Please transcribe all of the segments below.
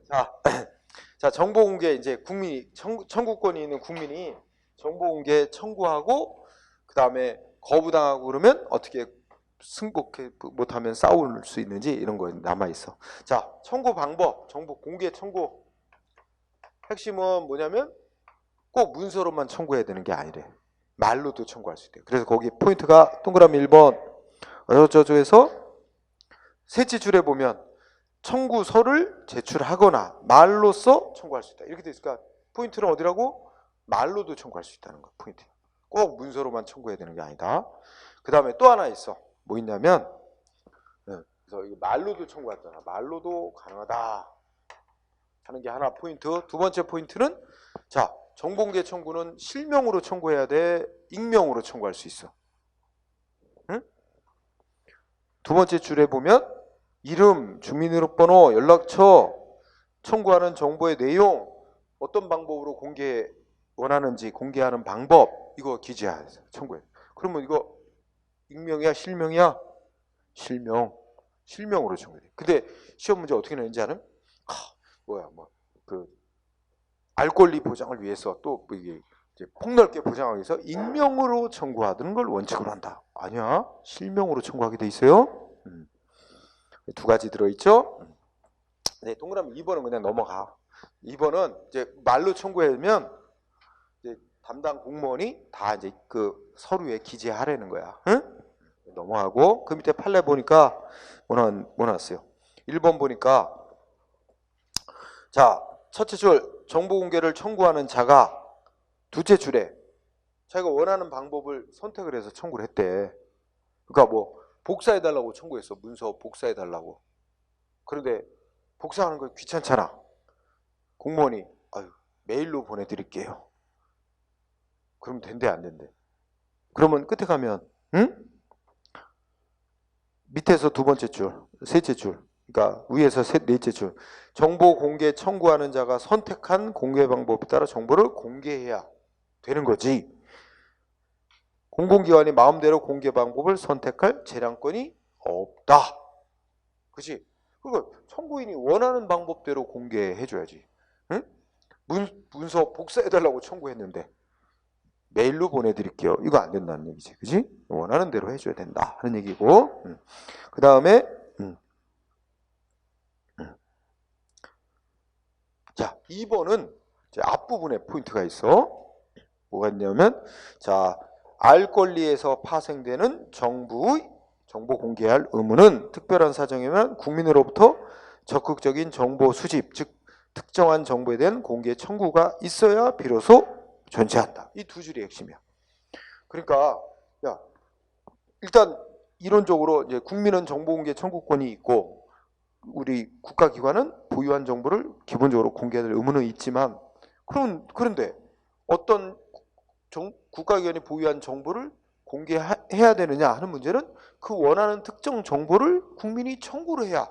자, 자, 정보 공개 이제 국민이 청구권이 있는 국민이 정보 공개 청구하고 그다음에 거부당하고 그러면 어떻게 승복해 못하면 싸울 수 있는지 이런 거 남아 있어. 자, 청구 방법, 정보 공개 청구 핵심은 뭐냐면 꼭 문서로만 청구해야 되는 게 아니래. 말로도 청구할 수 있대. 그래서 거기 포인트가 동그라미 1번 어쩌저쩌해서 셋째 줄에 보면 청구서를 제출하거나 말로써 청구할 수 있다. 이렇게 돼 있으니까 포인트는 어디라고? 말로도 청구할 수 있다는 거. 포인트. 꼭 문서로만 청구해야 되는 게 아니다. 그 다음에 또 하나 있어. 뭐 있냐면 그래서 이거 말로도 청구했잖아. 말로도 가능하다 하는 게 하나 포인트. 두 번째 포인트는 자, 정보공개 청구는 실명으로 청구해야 돼? 익명으로 청구할 수 있어? 응? 두 번째 줄에 보면 이름, 주민등록번호, 연락처, 청구하는 정보의 내용, 어떤 방법으로 공개 원하는지 공개하는 방법 이거 기재해서 청구해. 그러면 이거 익명이야, 실명이야? 실명으로 청구해. 근데 시험 문제 어떻게 내는지 아는? 그 알 권리 보장을 위해서 또 이게 이제 폭넓게 보장하기 위해서 익명으로 청구하는 걸 원칙으로 한다. 아니야, 실명으로 청구하게 돼 있어요. 두 가지 들어있죠. 네, 동그라미 2번은 그냥 넘어가. 2번은 이제 말로 청구하면 이제 담당 공무원이 다 이제 그 서류에 기재하라는 거야. 응? 넘어가고 그 밑에 판례 보니까 뭐 나왔어요? 1번 보니까 자, 첫째 줄 정보 공개를 청구하는 자가 두째 줄에 자기가 원하는 방법을 선택을 해서 청구를 했대. 그러니까 뭐 복사해달라고 청구했어. 문서 복사해달라고. 그런데 복사하는 거 귀찮잖아. 공무원이 메일로 보내드릴게요. 그럼 된대 안 된대? 그러면 끝에 가면 응? 밑에서 두 번째 줄, 셋째 줄, 그러니까 위에서 넷째 줄 정보 공개 청구하는 자가 선택한 공개 방법에 따라 정보를 공개해야 되는 거지. 공공기관이 마음대로 공개 방법을 선택할 재량권이 없다. 그치? 그러니까 청구인이 원하는 방법대로 공개해줘야지. 응? 문서 복사해달라고 청구했는데 메일로 보내드릴게요. 이거 안 된다는 얘기지. 그치? 원하는 대로 해줘야 된다 하는 얘기고. 그 다음에 자, 2번은 앞부분에 포인트가 있어. 뭐가 있냐면 자, 알 권리에서 파생되는 정부의 정보 공개할 의무는 특별한 사정이면 국민으로부터 적극적인 정보 수집, 즉 특정한 정보에 대한 공개 청구가 있어야 비로소 존재한다. 이 두 줄이 핵심이야. 그러니까 야, 일단 이론적으로 이제 국민은 정보 공개 청구권이 있고 우리 국가기관은 보유한 정보를 기본적으로 공개할 의무는 있지만 그런데 어떤 국가기관이 보유한 정보를 공개해야 되느냐 하는 문제는 그 원하는 특정 정보를 국민이 청구를 해야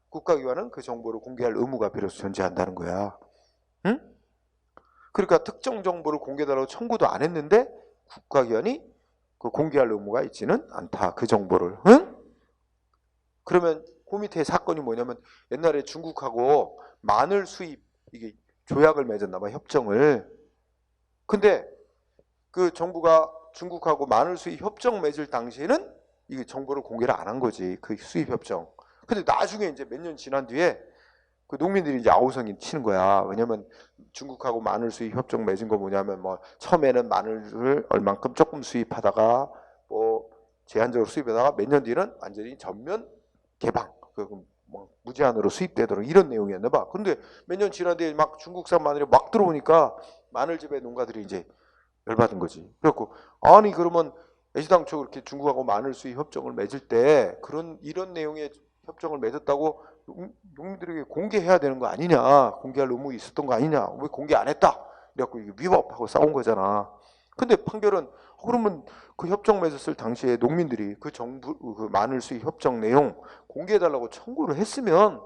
국가기관은 그 정보를 공개할 의무가 비로소 존재한다는 거야. 응? 그러니까 특정 정보를 공개해달라고 청구도 안 했는데 국가기관이 그 공개할 의무가 있지는 않다. 그 정보를. 응? 그러면 그 밑에 사건이 뭐냐면 옛날에 중국하고 마늘 수입 이게 조약을 맺었나 봐. 협정을. 근데 그 정부가 중국하고 마늘 수입 협정 맺을 당시에는 이 정보를 공개를 안 한 거지. 그 수입 협정. 근데 나중에 이제 몇 년 지난 뒤에 그 농민들이 이제 아우성이 치는 거야. 왜냐면 중국하고 마늘 수입 협정 맺은 거 뭐냐면 뭐 처음에는 마늘을 얼만큼 조금 수입하다가 뭐 제한적으로 수입하다가 몇 년 뒤는 완전히 전면 개방. 뭐 무제한으로 수입되도록 이런 내용이었나 봐. 근데 몇 년 지난 뒤에 막 중국산 마늘이 막 들어오니까 마늘집의 농가들이 이제 열받은 거지. 그래갖고 아니 그러면 애시당초 그렇게 중국하고 마늘 수입 협정을 맺을 때 이런 내용의 협정을 맺었다고 농민들에게 공개해야 되는 거 아니냐, 공개할 의무 있었던 거 아니냐, 왜 공개 안 했다? 그래갖고 이게 위법하고 싸운 거잖아. 근데 판결은 그러면 그 협정 맺었을 당시에 농민들이 그 마늘 수입 협정 내용 공개해달라고 청구를 했으면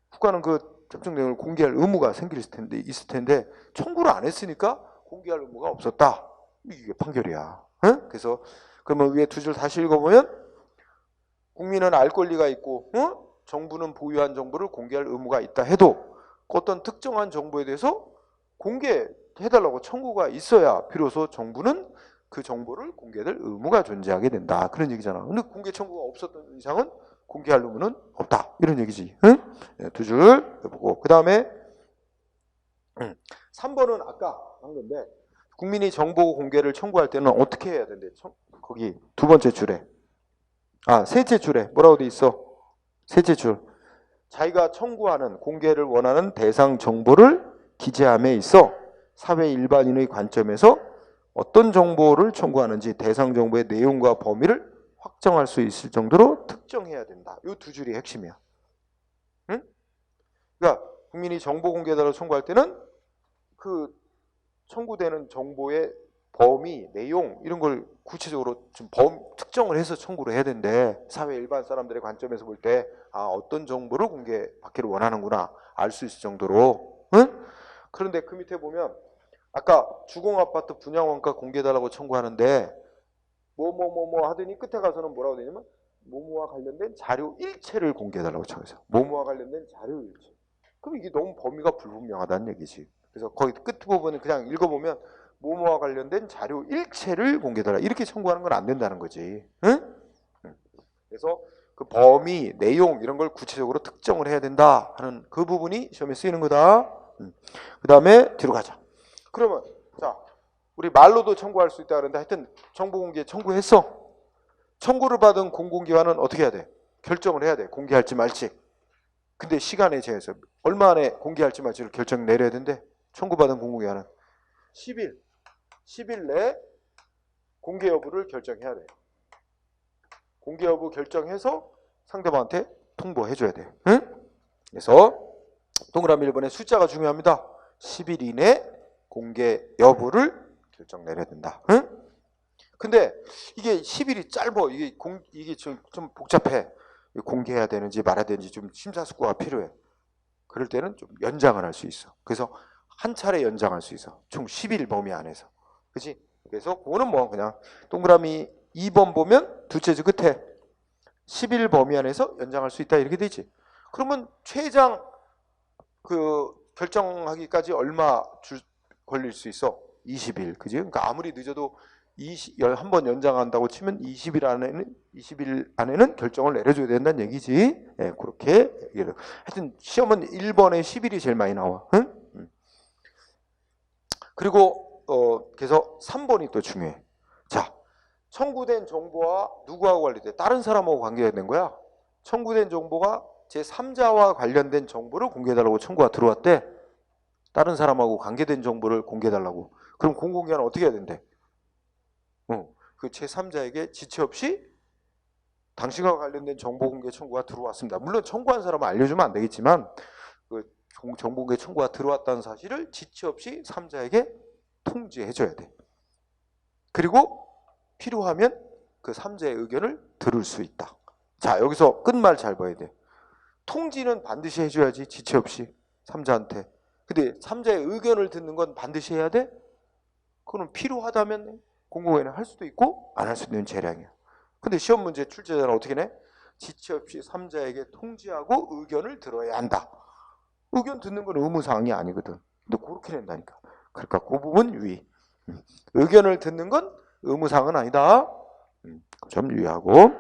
국가는 그 협정 내용을 공개할 의무가 있을 텐데 청구를 안 했으니까 공개할 의무가 없었다. 이게 판결이야. 응? 그래서 그러면 위에 두 줄 다시 읽어보면 국민은 알 권리가 있고 정부는 보유한 정보를 공개할 의무가 있다 해도 어떤 특정한 정보에 대해서 공개해달라고 청구가 있어야 비로소 정부는 그 정보를 공개될 의무가 존재하게 된다. 그런 얘기잖아. 근데 공개 청구가 없었던 이상은 공개할 의무는 없다. 이런 얘기지. 응? 두 줄 보고. 그 다음에 3번은 아까 한 건데 국민이 정보 공개를 청구할 때는 어떻게 해야 된대? 거기 두 번째 줄에. 셋째 줄에 뭐라고 돼 있어? 셋째 줄. 자기가 청구하는 공개를 원하는 대상 정보를 기재함에 있어 사회 일반인의 관점에서 어떤 정보를 청구하는지 대상 정보의 내용과 범위를 확정할 수 있을 정도로 특정해야 된다. 이 두 줄이 핵심이야. 응? 그러니까 국민이 정보 공개를 청구할 때는 그 청구되는 정보의 범위, 내용 이런 걸 구체적으로 좀 특정을 해서 청구를 해야 된대. 사회 일반 사람들의 관점에서 볼 때 어떤 정보를 공개받기를 원하는구나 알 수 있을 정도로. 응? 그런데 그 밑에 보면 아까 주공아파트 분양원가 공개해달라고 청구하는데 뭐뭐뭐뭐 하더니 끝에 가서는 뭐라고 되냐면 뭐뭐와 관련된 자료 일체를 공개해달라고 청구해서 뭐뭐와 관련된 자료 일체. 그럼 이게 너무 범위가 불분명하다는 얘기지. 그래서 거기 끝부분은 그냥 읽어보면 뭐뭐와 관련된 자료 일체를 공개해달라 이렇게 청구하는 건 안 된다는 거지. 응? 그래서 그 범위, 내용 이런 걸 구체적으로 특정을 해야 된다 하는 그 부분이 시험에 쓰이는 거다. 그 다음에 뒤로 가자. 그러면 자 우리 말로도 청구할 수 있다 그러는데 하여튼 정보 공개 청구했어. 청구를 받은 공공기관은 어떻게 해야 돼? 결정을 해야 돼. 공개할지 말지. 근데 시간에 제해서 얼마 안에 공개할지 말지를 결정 내려야 된대. 청구받은 공공기관은 10일 내에 공개 여부를 결정해야 돼. 공개 여부 결정해서 상대방한테 통보해줘야 돼. 응? 그래서 동그라미 1번에 숫자가 중요합니다. 10일 이내 공개 여부를 결정 내려야 된다. 응? 근데 이게 10일이 짧아. 이게 좀 복잡해. 공개해야 되는지 말아야 되는지 좀 심사숙고가 필요해. 그럴 때는 좀 연장을 할 수 있어. 그래서 한 차례 연장할 수 있어. 총 10일 범위 안에서. 그치? 그래서 그거는 뭐 그냥 동그라미 2번 보면 두째 줄 끝에 10일 범위 안에서 연장할 수 있다 이렇게 되지. 그러면 최장 그 결정하기까지 얼마 걸릴 수 있어? 20일. 그지? 그러니까 아무리 늦어도 한 번 연장한다고 치면 20일 안에는 결정을 내려줘야 된다는 얘기지. 예, 그렇게 하여튼 시험은 1번에 10일이 제일 많이 나와. 응? 그리고 그래서 3번이 또 중요해. 자, 청구된 정보와 누구하고 관련돼? 다른 사람하고 관계된 거야. 청구된 정보가 제3자와 관련된 정보를 공개해달라고 청구가 들어왔대. 다른 사람하고 관계된 정보를 공개해달라고. 그럼 공공기관은 어떻게 해야 된대? 그 제3자에게 지체 없이 당신과 관련된 정보 공개 청구가 들어왔습니다. 물론 청구한 사람은 알려주면 안 되겠지만 그 정보 공개 청구가 들어왔다는 사실을 지체 없이 3자에게 통지해줘야 돼. 그리고 필요하면 그 3자의 의견을 들을 수 있다. 자, 여기서 끝말 잘 봐야 돼. 통지는 반드시 해줘야지, 지체 없이 3자한테. 근데 3자의 의견을 듣는 건 반드시 해야 돼? 그건 필요하다면 공공연히 할 수도 있고 안 할 수도 있는 재량이야. 근데 시험 문제 출제자는 어떻게 내? 지체 없이 3자에게 통지하고 의견을 들어야 한다. 의견 듣는 건 의무사항이 아니거든. 근데 그렇게 낸다니까. 그러니까 그 부분 유의. 의견을 듣는 건 의무사항은 아니다. 좀 유의하고.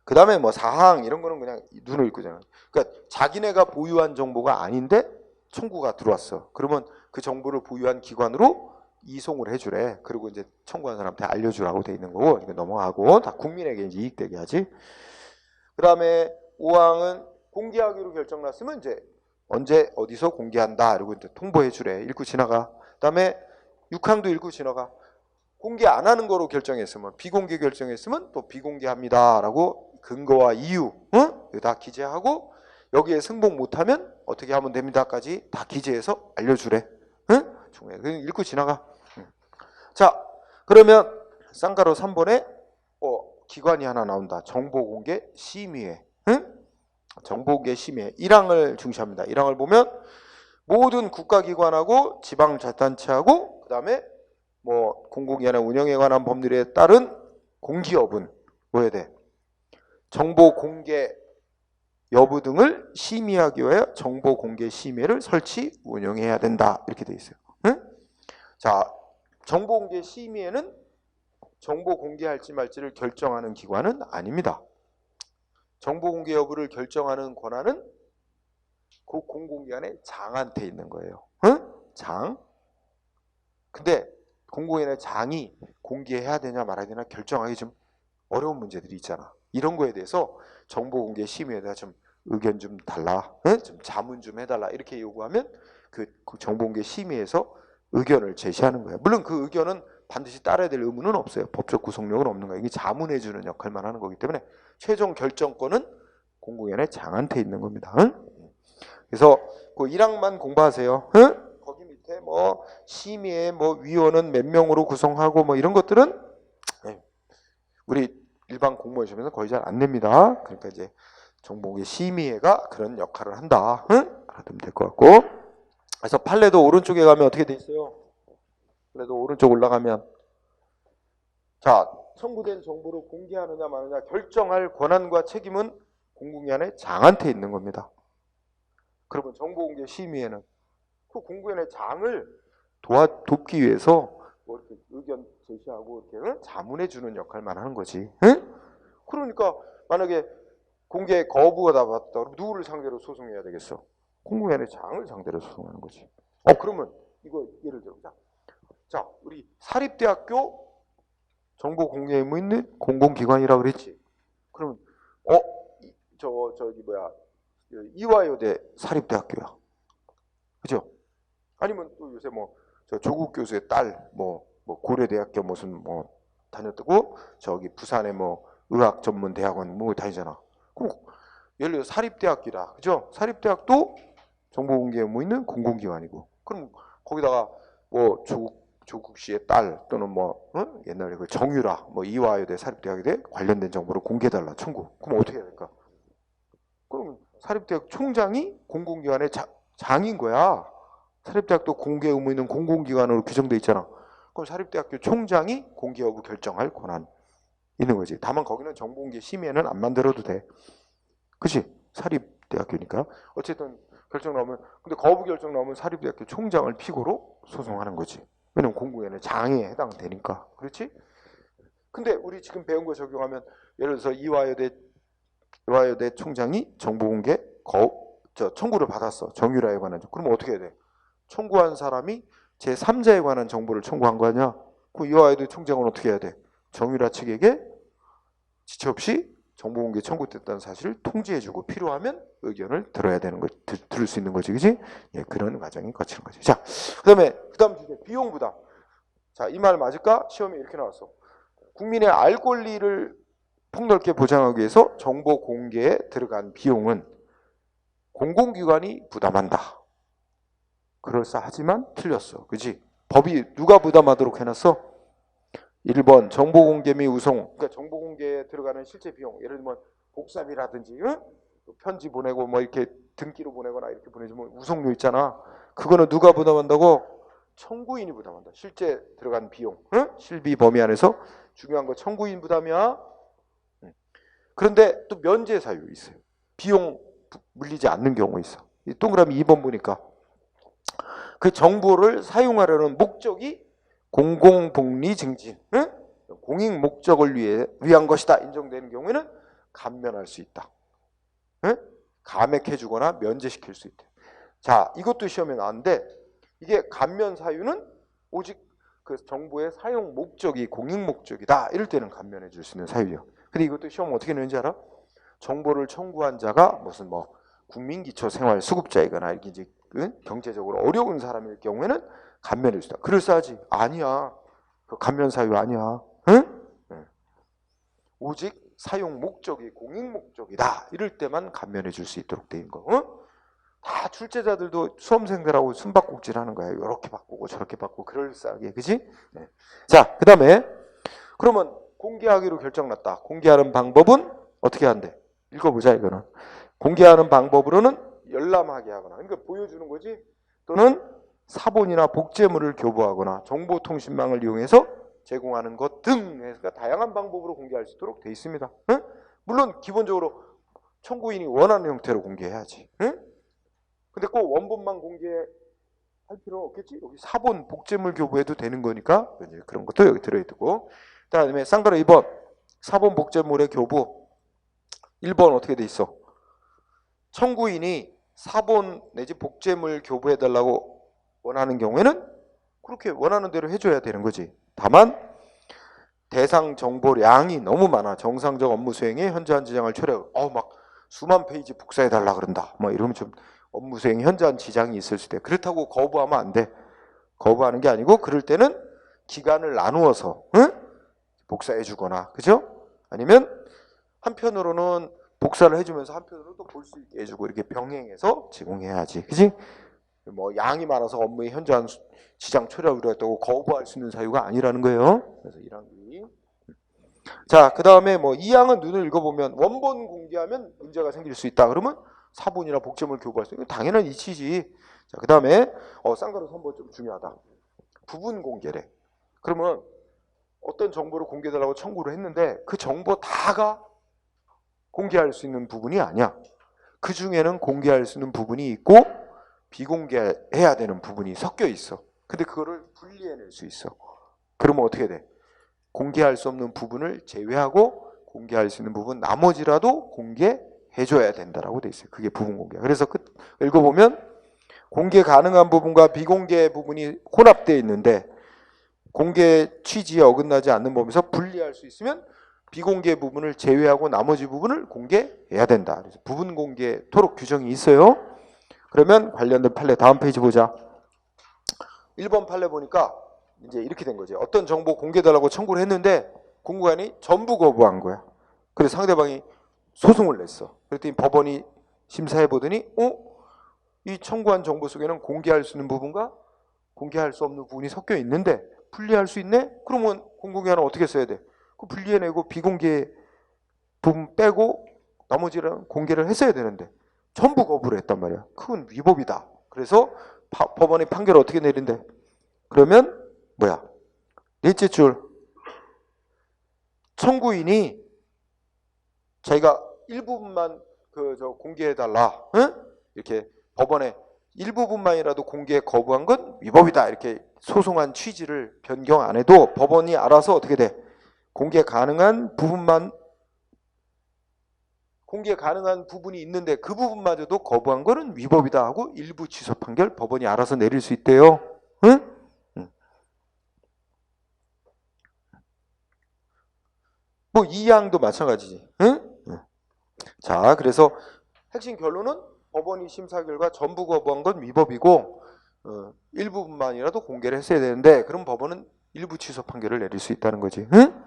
그 다음에 뭐 사항 이런 거는 그냥 눈을 읽고잖아. 그러니까 자기네가 보유한 정보가 아닌데 청구가 들어왔어. 그러면 그 정보를 보유한 기관으로 이송을 해주래. 그리고 이제 청구한 사람한테 알려주라고 돼 있는 거고, 이거 넘어가고 다 국민에게 이제 이익되게 하지. 그 다음에 5항은 공개하기로 결정났으면 이제 언제 어디서 공개한다 이러고 이제 통보해주래. 읽고 지나가. 그 다음에 6항도 읽고 지나가. 공개 안 하는 거로 결정했으면, 비공개 결정했으면 또 비공개합니다라고 근거와 이유, 이거 다 기재하고 여기에 승복 못하면 어떻게 하면 됩니다까지 다 기재해서 알려주래. 중요해. 그냥 읽고 지나가. 자, 그러면 쌍가로 3번에 기관이 하나 나온다. 정보공개 심의회. 정보공개 심의회. 1항을 중시합니다. 1항을 보면 모든 국가기관하고 지방자치단체하고 그 다음에 뭐 공공기관의 운영에 관한 법률에 따른 공기업은 뭐 해야 돼? 정보 공개 여부 등을 심의하기 위하여 정보 공개 심의를 설치 운영해야 된다. 이렇게 돼 있어요. 응? 자, 정보 공개 심의에는 정보 공개할지 말지를 결정하는 기관은 아닙니다. 정보 공개 여부를 결정하는 권한은 그 공공기관의 장한테 있는 거예요. 응? 장. 근데 공공기관의 장이 공개해야 되냐 말아야 되냐 결정하기 좀 어려운 문제들이 있잖아. 이런 거에 대해서 정보 공개 심의에 대해 좀 의견 좀 달라, 응? 좀 자문 좀 해달라 이렇게 요구하면 그 정보 공개 심의에서 의견을 제시하는 거예요. 물론 그 의견은 반드시 따라야 될 의무는 없어요. 법적 구속력은 없는 거예요. 이게 자문해주는 역할만 하는 거기 때문에 최종 결정권은 공공기관의 장한테 있는 겁니다. 응? 그래서 그 1항만 공부하세요. 응? 거기 밑에 뭐 심의의 뭐 위원은 몇 명으로 구성하고 뭐 이런 것들은 우리 일반 공무원 시험에서 거의 잘 안 냅니다. 그러니까 이제 정보공개 심의회가 그런 역할을 한다. 응? 알아두면 될 것 같고. 그래서 판례도 오른쪽에 가면 어떻게 돼 있어요? 판례도 오른쪽 올라가면 자, 청구된 정보를 공개하느냐 마느냐 결정할 권한과 책임은 공공기관의 장한테 있는 겁니다. 그러면 정보공개 심의회는 그 공공기관의 장을 돕기 위해서 뭐 이렇게 의견 제시하고 이렇게 자문해 주는 역할만 하는 거지. 응? 그러니까 만약에 공개 거부가 나왔다 그러면 누구를 상대로 소송해야 되겠어? 공공기관의 장을 상대로 소송하는 거지. 그러면 이거 예를 들어보자. 자, 우리 사립대학교 정보 공개 의무 있는 공공기관이라고 그랬지. 그러면 저기 뭐야 이화여대 사립대학교야. 그죠? 아니면 또 요새 뭐 저 조국 교수의 딸 뭐 고려대학교 무슨 뭐 다녔고 저기 부산의 뭐 의학 전문 대학원 뭐 다니잖아. 그럼 예를 들어 사립대학이다. 그죠? 사립대학도 정보 공개 의무 있는 공공기관이고. 그럼 거기다가 뭐 조국 씨의 딸 또는 뭐 옛날에 그 정유라 뭐 이화여대 사립대학에 대해 관련된 정보를 공개해달라 청구. 그럼 어떻게 해야 될까? 그럼 사립대학 총장이 공공기관의 장인 거야. 사립대학도 공개 의무 있는 공공기관으로 규정돼 있잖아. 그럼 사립대학교 총장이 공개 여부 결정할 권한 있는 거지. 다만 거기는 정보공개 심의는 안 만들어도 돼. 그치? 사립대학교니까. 어쨌든 결정 나오면 근데 거부 결정 나오면 사립대학교 총장을 피고로 소송하는 거지. 왜냐면 공공기관의 장에 해당되니까. 그렇지? 근데 우리 지금 배운 거 적용하면 예를 들어서 이화여대 총장이 정보공개 청구를 받았어. 정유라에 관한. 그러면 어떻게 해야 돼? 청구한 사람이 제3자에 관한 정보를 청구한 거 아니야? 그 이화여대 총장은 어떻게 해야 돼? 정유라 측에게 지체 없이 정보공개 청구됐다는 사실을 통지해주고 필요하면 의견을 들어야 되는 거, 들을 수 있는 거지, 그지? 예, 그런 과정이 거치는 거지. 자, 그다음 주제 비용 부담. 자, 이 말 맞을까? 시험에 이렇게 나왔어. 국민의 알 권리를 폭넓게 보장하기 위해서 정보 공개에 들어간 비용은 공공기관이 부담한다. 그럴싸하지만 틀렸어. 그지? 법이 누가 부담하도록 해놨어? 1번 정보 공개 및 우송. 그러니까 정보 공개에 들어가는 실제 비용. 예를 들면 복사비라든지 편지 보내고 뭐 이렇게 등기로 보내거나 이렇게 보내주면 우송료 있잖아. 그거는 누가 부담한다고? 청구인이 부담한다. 실제 들어간 비용. 실비 범위 안에서 중요한 거 청구인 부담이야. 그런데 또 면제 사유 있어요. 비용 물리지 않는 경우 있어. 동그라미 2번 보니까 그 정보를 사용하려는 목적이 공공복리 증진, 공익 목적을 위한 것이다 인정되는 경우에는 감면할 수 있다. 감액해주거나 면제시킬 수 있다. 자, 이것도 시험에 나왔는데 이게 감면 사유는 오직 그 정보의 사용 목적이 공익 목적이다. 이럴 때는 감면해 줄 수 있는 사유예요. 근데 이것도 시험 어떻게 내는지 알아? 정보를 청구한 자가 무슨 뭐 국민기초생활수급자이거나 이렇게 이제 경제적으로 어려운 사람일 경우에는 감면해 주다. 그럴싸하지? 아니야. 그 감면 사유 아니야. 응? 오직 사용 목적이 공익 목적이다. 이럴 때만 감면해 줄 수 있도록 돼 있는 거. 다 출제자들도 수험생들하고 숨바꼭질 하는 거야. 이렇게 바꾸고 저렇게 바꾸고 그럴싸하게. 그지? 네. 자, 그 다음에 그러면 공개하기로 결정났다. 공개하는 방법은 어떻게 한대? 읽어보자 이거는. 공개하는 방법으로는 열람하게 하거나 그러니까 보여주는 거지. 또는 사본이나 복제물을 교부하거나 정보통신망을 이용해서 제공하는 것 등 해서 다양한 방법으로 공개할 수 있도록 돼 있습니다. 물론 기본적으로 청구인이 원하는 형태로 공개해야지. 응? 근데 꼭 원본만 공개할 필요는 없겠지? 여기 사본 복제물 교부해도 되는 거니까 그런 것도 여기 들어있고. 그다음에 쌍가루 2번 사본 복제물의 교부. 1번 어떻게 돼 있어? 청구인이 사본 내지 복제물 교부해달라고 원하는 경우에는 그렇게 원하는 대로 해줘야 되는 거지. 다만 대상 정보량이 너무 많아. 정상적 업무 수행에 현저한 지장을 초래하고 막 수만 페이지 복사해달라 그런다. 뭐 이러면 좀 업무 수행에 현저한 지장이 있을 수 있대. 그렇다고 거부하면 안 돼. 거부하는 게 아니고 그럴 때는 기간을 나누어서 복사해 주거나, 그죠? 아니면 한편으로는 복사를 해주면서 한편으로 또 볼 수 있게 해주고 이렇게 병행해서 제공해야지, 그지? 뭐 양이 많아서 업무에 현저한 지장 초래하기로 했다고 거부할 수 있는 사유가 아니라는 거예요. 그래서 1항이. 자, 그 다음에 뭐 2항은 눈을 읽어보면 원본 공개하면 문제가 생길 수 있다. 그러면 사본이나 복제물 교부할 수 있는 당연한 이치지. 자, 그 다음에 쌍가루 선보 좀 중요하다. 부분 공개래. 그러면 어떤 정보를 공개해달라고 청구를 했는데 그 정보 다가 공개할 수 있는 부분이 아니야. 그 중에는 공개할 수 있는 부분이 있고 비공개해야 되는 부분이 섞여 있어. 근데 그거를 분리해낼 수 있어. 그러면 어떻게 돼? 공개할 수 없는 부분을 제외하고 공개할 수 있는 부분 나머지라도 공개해줘야 된다라고 돼 있어요. 그게 부분 공개. 그래서 읽어보면 공개 가능한 부분과 비공개 부분이 혼합되어 있는데 공개 취지에 어긋나지 않는 범위에서 분리할 수 있으면 비공개 부분을 제외하고 나머지 부분을 공개해야 된다. 그래서 부분 공개토록 규정이 있어요. 그러면 관련된 판례 다음 페이지 보자. 1번 판례 보니까 이제 이렇게 된 거지. 어떤 정보 공개해달라고 청구를 했는데 공무관이 전부 거부한 거야. 그래서 상대방이 소송을 냈어. 그랬더니 법원이 심사해보더니 이 청구한 정보 속에는 공개할 수 있는 부분과 공개할 수 없는 부분이 섞여 있는데 분리할 수 있네? 그러면 공공기관은 어떻게 써야 돼? 그 분리해내고 비공개 부분 빼고 나머지는 공개를 했어야 되는데 전부 거부를 했단 말이야. 그건 위법이다. 그래서 법원의 판결을 어떻게 내린대? 그러면 뭐야? 넷째 줄 청구인이 자기가 일부분만 공개해달라. 응? 이렇게 법원에 일부분만이라도 공개 거부한 건 위법이다. 이렇게 소송한 취지를 변경 안 해도 법원이 알아서 어떻게 돼? 공개 가능한 부분이 있는데 그 부분마저도 거부한 거는 위법이다 하고 일부 취소 판결 법원이 알아서 내릴 수 있대요. 응? 뭐 2항도 마찬가지지. 응? 자, 그래서 핵심 결론은 법원이 심사 결과 전부 거부한 건 위법이고 일부분만이라도 공개를 했어야 되는데 그럼 법원은 일부 취소 판결을 내릴 수 있다는 거지. 응?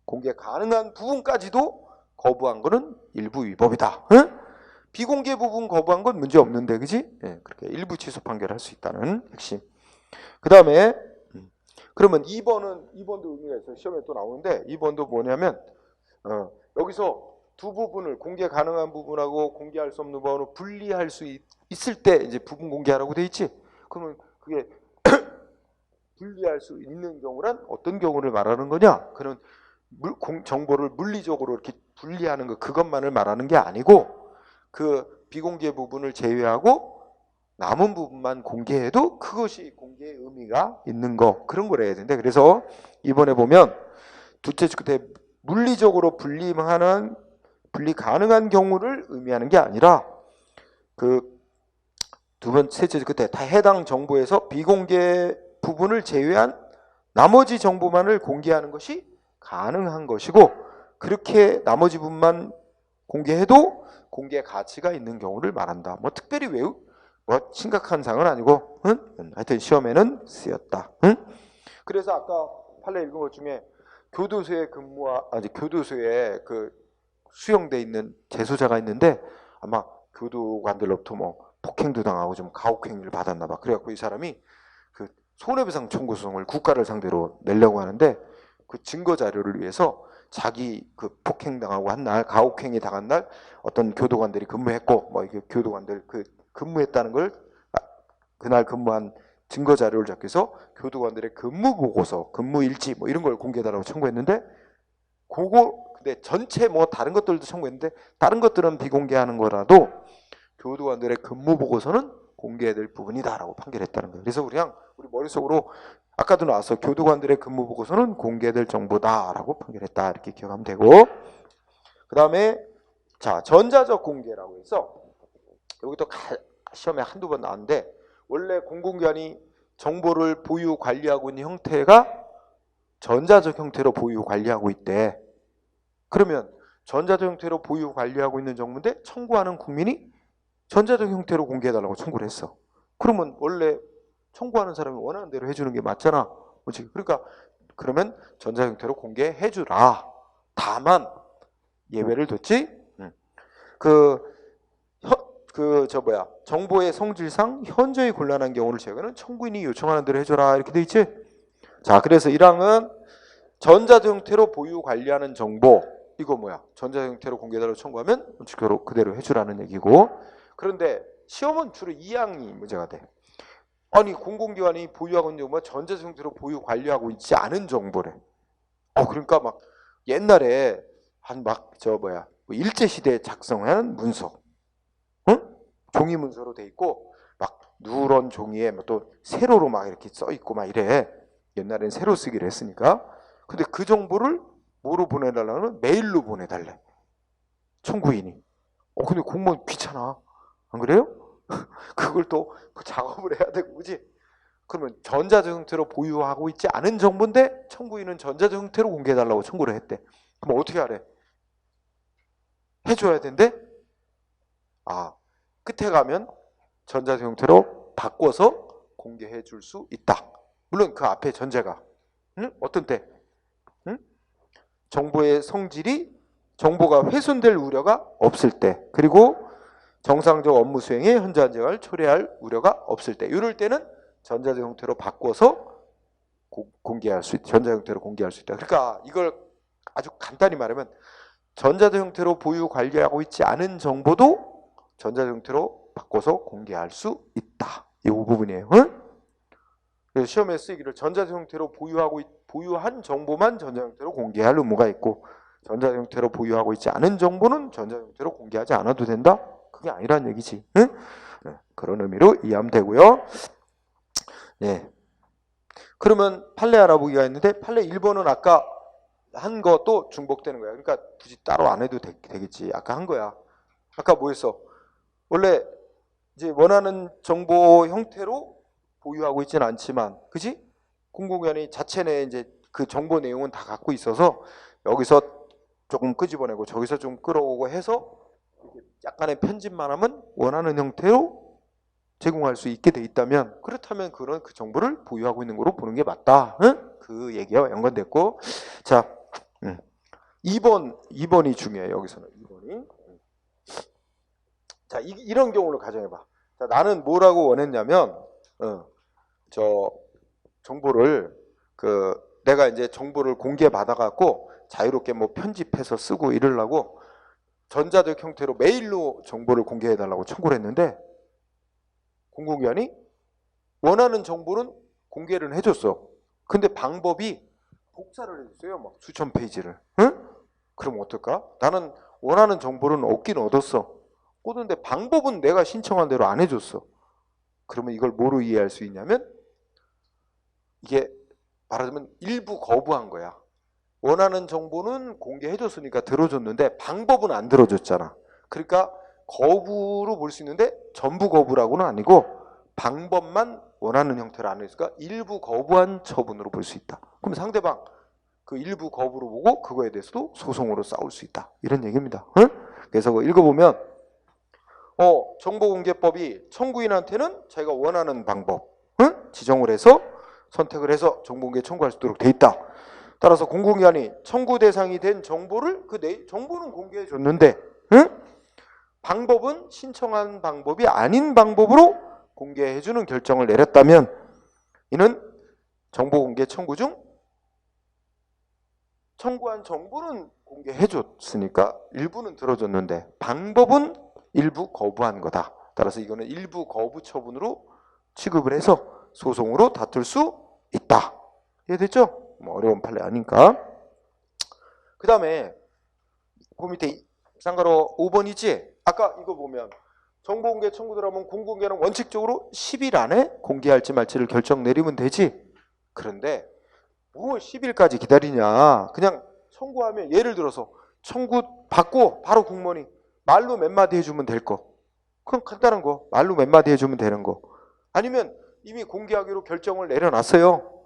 공개 가능한 부분까지도 거부한 거는 일부 위법이다. 응? 비공개 부분 거부한 건 문제 없는데, 그지? 그렇게 일부 취소 판결할 수 있다는 핵심. 그 다음에 그러면 2번도 의미가 있어요. 시험에 또 나오는데 2번도 뭐냐면 여기서 두 부분을 공개 가능한 부분하고 공개할 수 없는 부분으로 분리할 수 있을 때 이제 부분 공개하라고 돼 있지. 그러면 그게 분리할 수 있는 경우란 어떤 경우를 말하는 거냐? 그런 정보를 물리적으로 이렇게 분리하는 거 그것만을 말하는 게 아니고 그 비공개 부분을 제외하고 남은 부분만 공개해도 그것이 공개의 의미가 있는 거 그런 걸 해야 되는데 그래서 이번에 보면 둘째 줄 끝에 물리적으로 분리 가능한 경우를 의미하는 게 아니라 그 두 번째 셋째 줄 끝에 다 해당 정보에서 비공개 부분을 제외한 나머지 정보만을 공개하는 것이 가능한 것이고 그렇게 나머지 부분만 공개해도 공개 가치가 있는 경우를 말한다. 뭐 특별히 뭐 심각한 상은 아니고 하여튼 시험에는 쓰였다. 그래서 아까 판례 읽은 것 중에 교도소에 교도소에 그 수용돼 있는 재소자가 있는데 아마 교도관들로부터 뭐 폭행도 당하고 좀 가혹행위를 받았나 봐. 그래갖고 이 사람이 그 손해배상 청구 소송을 국가를 상대로 내려고 하는데 그 증거 자료를 위해서 자기 그 폭행당하고 한 날 가혹행위 당한 날 어떤 교도관들이 근무했고 뭐 이게 교도관들 그 근무했다는 걸 그날 근무한 증거 자료를 잡기 위해서 교도관들의 근무 보고서, 근무 일지 뭐 이런 걸 공개해달라고 청구했는데 그거 근데 전체 뭐 다른 것들도 청구했는데 다른 것들은 비공개하는 거라도 교도관들의 근무 보고서는 공개될 부분이다라고 판결했다는 거예요. 그래서 우리 머릿속으로 아까도 나왔어. 교도관들의 근무 보고서는 공개될 정보다라고 판결했다. 이렇게 기억하면 되고, 그 다음에 자 전자적 공개라고 해서 여기도 시험에 한두 번 나왔는데 원래 공공기관이 정보를 보유 관리하고 있는 형태가 전자적 형태로 보유 관리하고 있대. 그러면 전자적 형태로 보유 관리하고 있는 정보인데 청구하는 국민이 전자적 형태로 공개해달라고 청구를 했어. 그러면 원래 청구하는 사람이 원하는 대로 해주는 게 맞잖아. 그렇지? 그러니까 그러면 전자 형태로 공개해주라. 다만 예외를 뒀지. 정보의 성질상 현저히 곤란한 경우를 제외하고는 청구인이 요청하는 대로 해줘라 이렇게 돼 있지. 자, 그래서 1항은 전자적 형태로 보유 관리하는 정보 이거 뭐야? 전자적 형태로 공개해달라고 청구하면 원칙대로 그대로 해주라는 얘기고. 그런데 시험은 주로 2항이 문제가 돼. 아니 공공기관이 보유하고 있는 정보가 전자적 형태로 보유 관리하고 있지 않은 정보래. 그러니까 막 옛날에 일제 시대에 작성한 문서, 응? 종이 문서로 돼 있고 막 누런 종이에 또 세로로 막 이렇게 써 있고 막 이래. 옛날엔 세로 쓰기를 했으니까. 근데 그 정보를 뭐로 보내달라면 메일로 보내달래. 청구인이. 근데 공무원 귀찮아. 안 그래요? 그걸 또 그 작업을 해야 되고, 그지? 그러면 전자적 형태로 보유하고 있지 않은 정보인데 청구인은 전자적 형태로 공개해달라고 청구를 했대. 그럼 어떻게 하래? 해줘야 된대? 끝에 가면 전자적 형태로 바꿔서 공개해 줄 수 있다. 물론 그 앞에 전제가 어떤 때? 정보의 성질이 정보가 훼손될 우려가 없을 때, 그리고 정상적 업무 수행에 현저한 제약을 초래할 우려가 없을 때, 이럴 때는 전자적 형태로 바꿔서 공개할 수 있다. 전자 형태로 공개할 수 있다. 그러니까 이걸 아주 간단히 말하면 전자적 형태로 보유 관리하고 있지 않은 정보도 전자적 형태로 바꿔서 공개할 수 있다. 이 부분이에요. 응? 그래서 시험에 쓰이기를 전자적 형태로 보유한 정보만 전자적 형태로 공개할 의무가 있고 전자적 형태로 보유하고 있지 않은 정보는 전자적 형태로 공개하지 않아도 된다. 그게 아니란 얘기지. 응? 네, 그런 의미로 이해하면 되고요. 네. 그러면 판례 알아보기가 있는데 판례 1번은 아까 한 것도 중복되는 거야. 그러니까 굳이 따로 안 해도 되겠지. 아까 한 거야. 아까 뭐 했어? 원래 이제 원하는 정보 형태로 보유하고 있지는 않지만, 그지? 공공기관이 자체 내에 이제 그 정보 내용은 다 갖고 있어서 여기서 조금 끄집어내고 저기서 좀 끌어오고 해서 약간의 편집만 하면 원하는 형태로 제공할 수 있게 돼 있다면, 그렇다면 그 정보를 보유하고 있는 거로 보는 게 맞다. 응? 그 얘기와 연관됐고, 자, 2번이 중요해요. 여기서는 2번이. 자, 이런 경우를 가정해봐. 자, 나는 뭐라고 원했냐면, 저 정보를 내가 이제 정보를 공개받아갖고 자유롭게 뭐 편집해서 쓰고 이러려고 전자적 형태로 메일로 정보를 공개해달라고 청구를 했는데 공공기관이 원하는 정보는 공개를 해줬어. 근데 방법이 복사를 해줬어요. 막 수천 페이지를. 응? 그럼 어떨까? 나는 원하는 정보는 얻긴 얻었어. 얻었는데 방법은 내가 신청한 대로 안 해줬어. 그러면 이걸 뭐로 이해할 수 있냐면 이게 말하자면 일부 거부한 거야. 원하는 정보는 공개해줬으니까 들어줬는데 방법은 안 들어줬잖아. 그러니까 거부로 볼 수 있는데 전부 거부라고는 아니고 방법만 원하는 형태로 안 했으니까 일부 거부한 처분으로 볼 수 있다. 그럼 상대방 그 일부 거부로 보고 그거에 대해서도 소송으로 싸울 수 있다. 이런 얘기입니다. 응? 그래서 읽어보면 정보공개법이 청구인한테는 자기가 원하는 방법 지정을 해서 선택을 해서 정보공개 청구할 수 있도록 돼 있다. 따라서 공공기관이 청구 대상이 된 정보를 정보는 공개해 줬는데 방법은 신청한 방법이 아닌 방법으로 공개해주는 결정을 내렸다면 이는 정보공개 청구 중 청구한 정보는 공개해줬으니까 일부는 들어줬는데 방법은 일부 거부한 거다. 따라서 이거는 일부 거부 처분으로 취급을 해서 소송으로 다툴 수 있다. 이해됐죠? 뭐 어려운 판례 아닌가? 그 다음에 그 밑에 쌍가로 5번 있지? 아까 이거 보면 정보공개 청구 들어가면 공공개는 원칙적으로 10일 안에 공개할지 말지를 결정 내리면 되지. 그런데 뭐 10일까지 기다리냐. 그냥 청구하면 예를 들어서 청구 받고 바로 공무원이 말로 몇 마디 해주면 될 거. 그럼 간단한 거. 말로 몇 마디 해주면 되는 거. 아니면 이미 공개하기로 결정을 내려놨어요.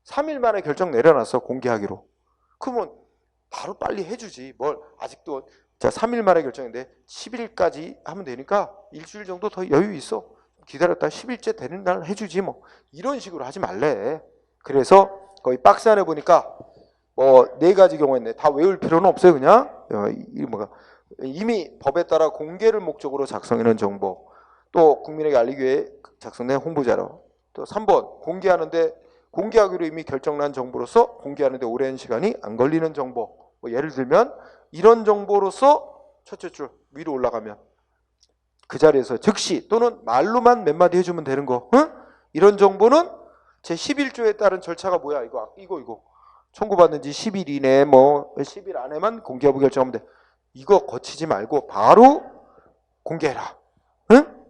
3일 만에 결정 내려놨어. 공개하기로. 그러면 바로 빨리 해주지. 뭘 아직도 자 3일 만에 결정인데 10일까지 하면 되니까 일주일 정도 더 여유 있어. 기다렸다 10일째 되는 날 해주지 뭐. 이런 식으로 하지 말래. 그래서 거의 박스 안에 보니까 뭐 4가지 경우가 있네. 다 외울 필요는 없어요. 그냥 이미 법에 따라 공개를 목적으로 작성해놓은 정보, 또 국민에게 알리기 위해 작성된 홍보자료, 또 3번 공개하는데 공개하기로 이미 결정난 정보로서 공개하는데 오랜 시간이 안 걸리는 정보. 뭐 예를 들면 이런 정보로서 첫째 줄 위로 올라가면 그 자리에서 즉시 또는 말로만 몇 마디 해주면 되는 거. 응? 이런 정보는 제 11조에 따른 절차가 뭐야? 이거 청구받은 지 10일 이내 뭐 10일 안에만 공개하고 결정하면 돼. 이거 거치지 말고 바로 공개해라. 응?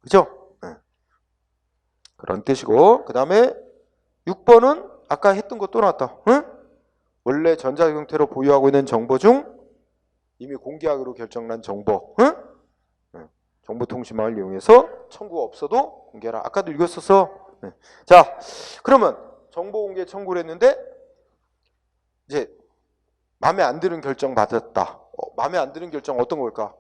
그죠? 응. 그런 뜻이고, 그 다음에 6번은 아까 했던 거 또 나왔다. 응? 원래 전자 형태로 보유하고 있는 정보 중 이미 공개하기로 결정난 정보, 응? 정보통신망을 이용해서 청구가 없어도 공개하라. 아까도 읽었었어. 네. 자, 그러면 정보 공개 청구를 했는데 이제 마음에 안 드는 결정 받았다. 마음에 안 드는 결정 어떤 걸까?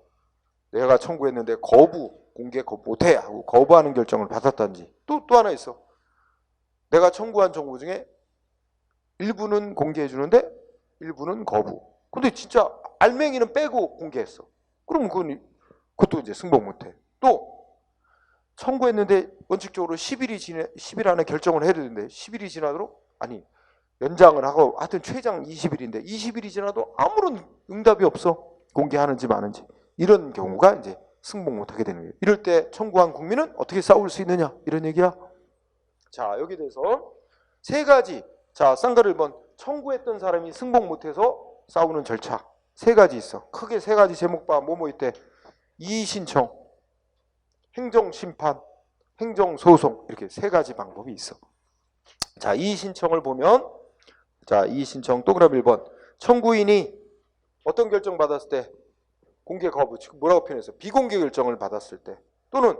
내가 청구했는데 공개 거부 못해 하고 거부하는 결정을 받았다든지. 또 하나 있어. 내가 청구한 정보 중에 일부는 공개해 주는데 일부는 거부. 근데 진짜 알맹이는 빼고 공개했어. 그럼 그것도 이제 승복 못해. 또 청구했는데 원칙적으로 10일 안에 결정을 해야 되는데 10일이 지나도록 아니 연장을 하고 하여튼 최장 20일인데 20일이 지나도 아무런 응답이 없어. 공개하는지 마는지. 이런 경우가 이제 승복 못하게 되는 거예요. 이럴 때 청구한 국민은 어떻게 싸울 수 있느냐 이런 얘기야. 자, 여기에 대해서 3가지. 자, 쌍가를 1번 청구했던 사람이 승복 못해서 싸우는 절차 3가지 있어. 크게 3가지 제목 봐. 뭐 있대? 이의신청, 행정심판, 행정소송 이렇게 3가지 방법이 있어. 자, 이의신청을 보면 자, 이의신청 동그라미 1번 청구인이 어떤 결정 받았을 때 공개 거부, 즉 뭐라고 표현해서 비공개 결정을 받았을 때 또는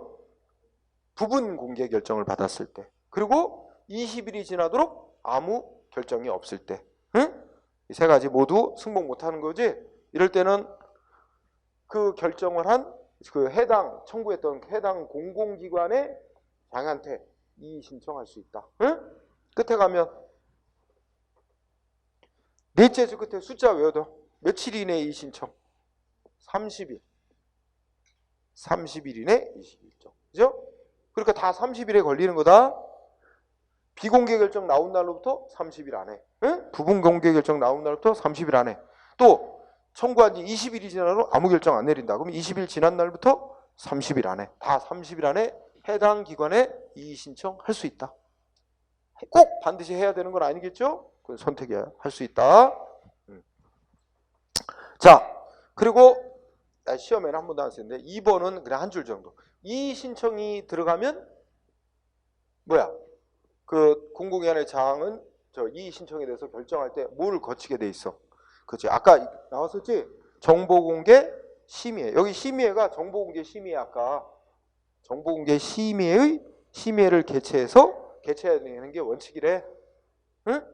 부분 공개 결정을 받았을 때 그리고 20일이 지나도록 아무 결정이 없을 때 응? 이 3가지 모두 승복 못하는 거지. 이럴 때는 그 결정을 한 그 청구했던 해당 공공기관의 장한테 이의 신청할 수 있다. 응? 끝에 가면 넷째 줄 끝에 숫자 외워둬. 며칠 이내 이의 신청? 30일. 30일 이내 21정. 그죠? 그러니까 다 30일에 걸리는 거다. 비공개 결정 나온 날로부터 30일 안에. 응? 부분 공개 결정 나온 날부터 30일 안에. 또 청구한 지 20일이 지나도 아무 결정 안 내린다. 그럼 20일 지난 날부터 30일 안에. 다 30일 안에 해당 기관에 이의 신청할 수 있다. 꼭 반드시 해야 되는 건 아니겠죠? 그건 선택해야 할 수 있다. 자, 그리고 시험에는 한 번도 안 쓰는데 2번은 그냥 한 줄 정도. 이의 신청이 들어가면 뭐야? 그 공공기관의 장은 저 이의 신청에 대해서 결정할 때 뭘 거치게 돼 있어? 그렇지. 아까 나왔었지? 정보공개 심의회. 여기 심의회가 정보공개 심의회 아까 정보공개 심의회의 심의회를 개최해야 되는 게 원칙이래. 응?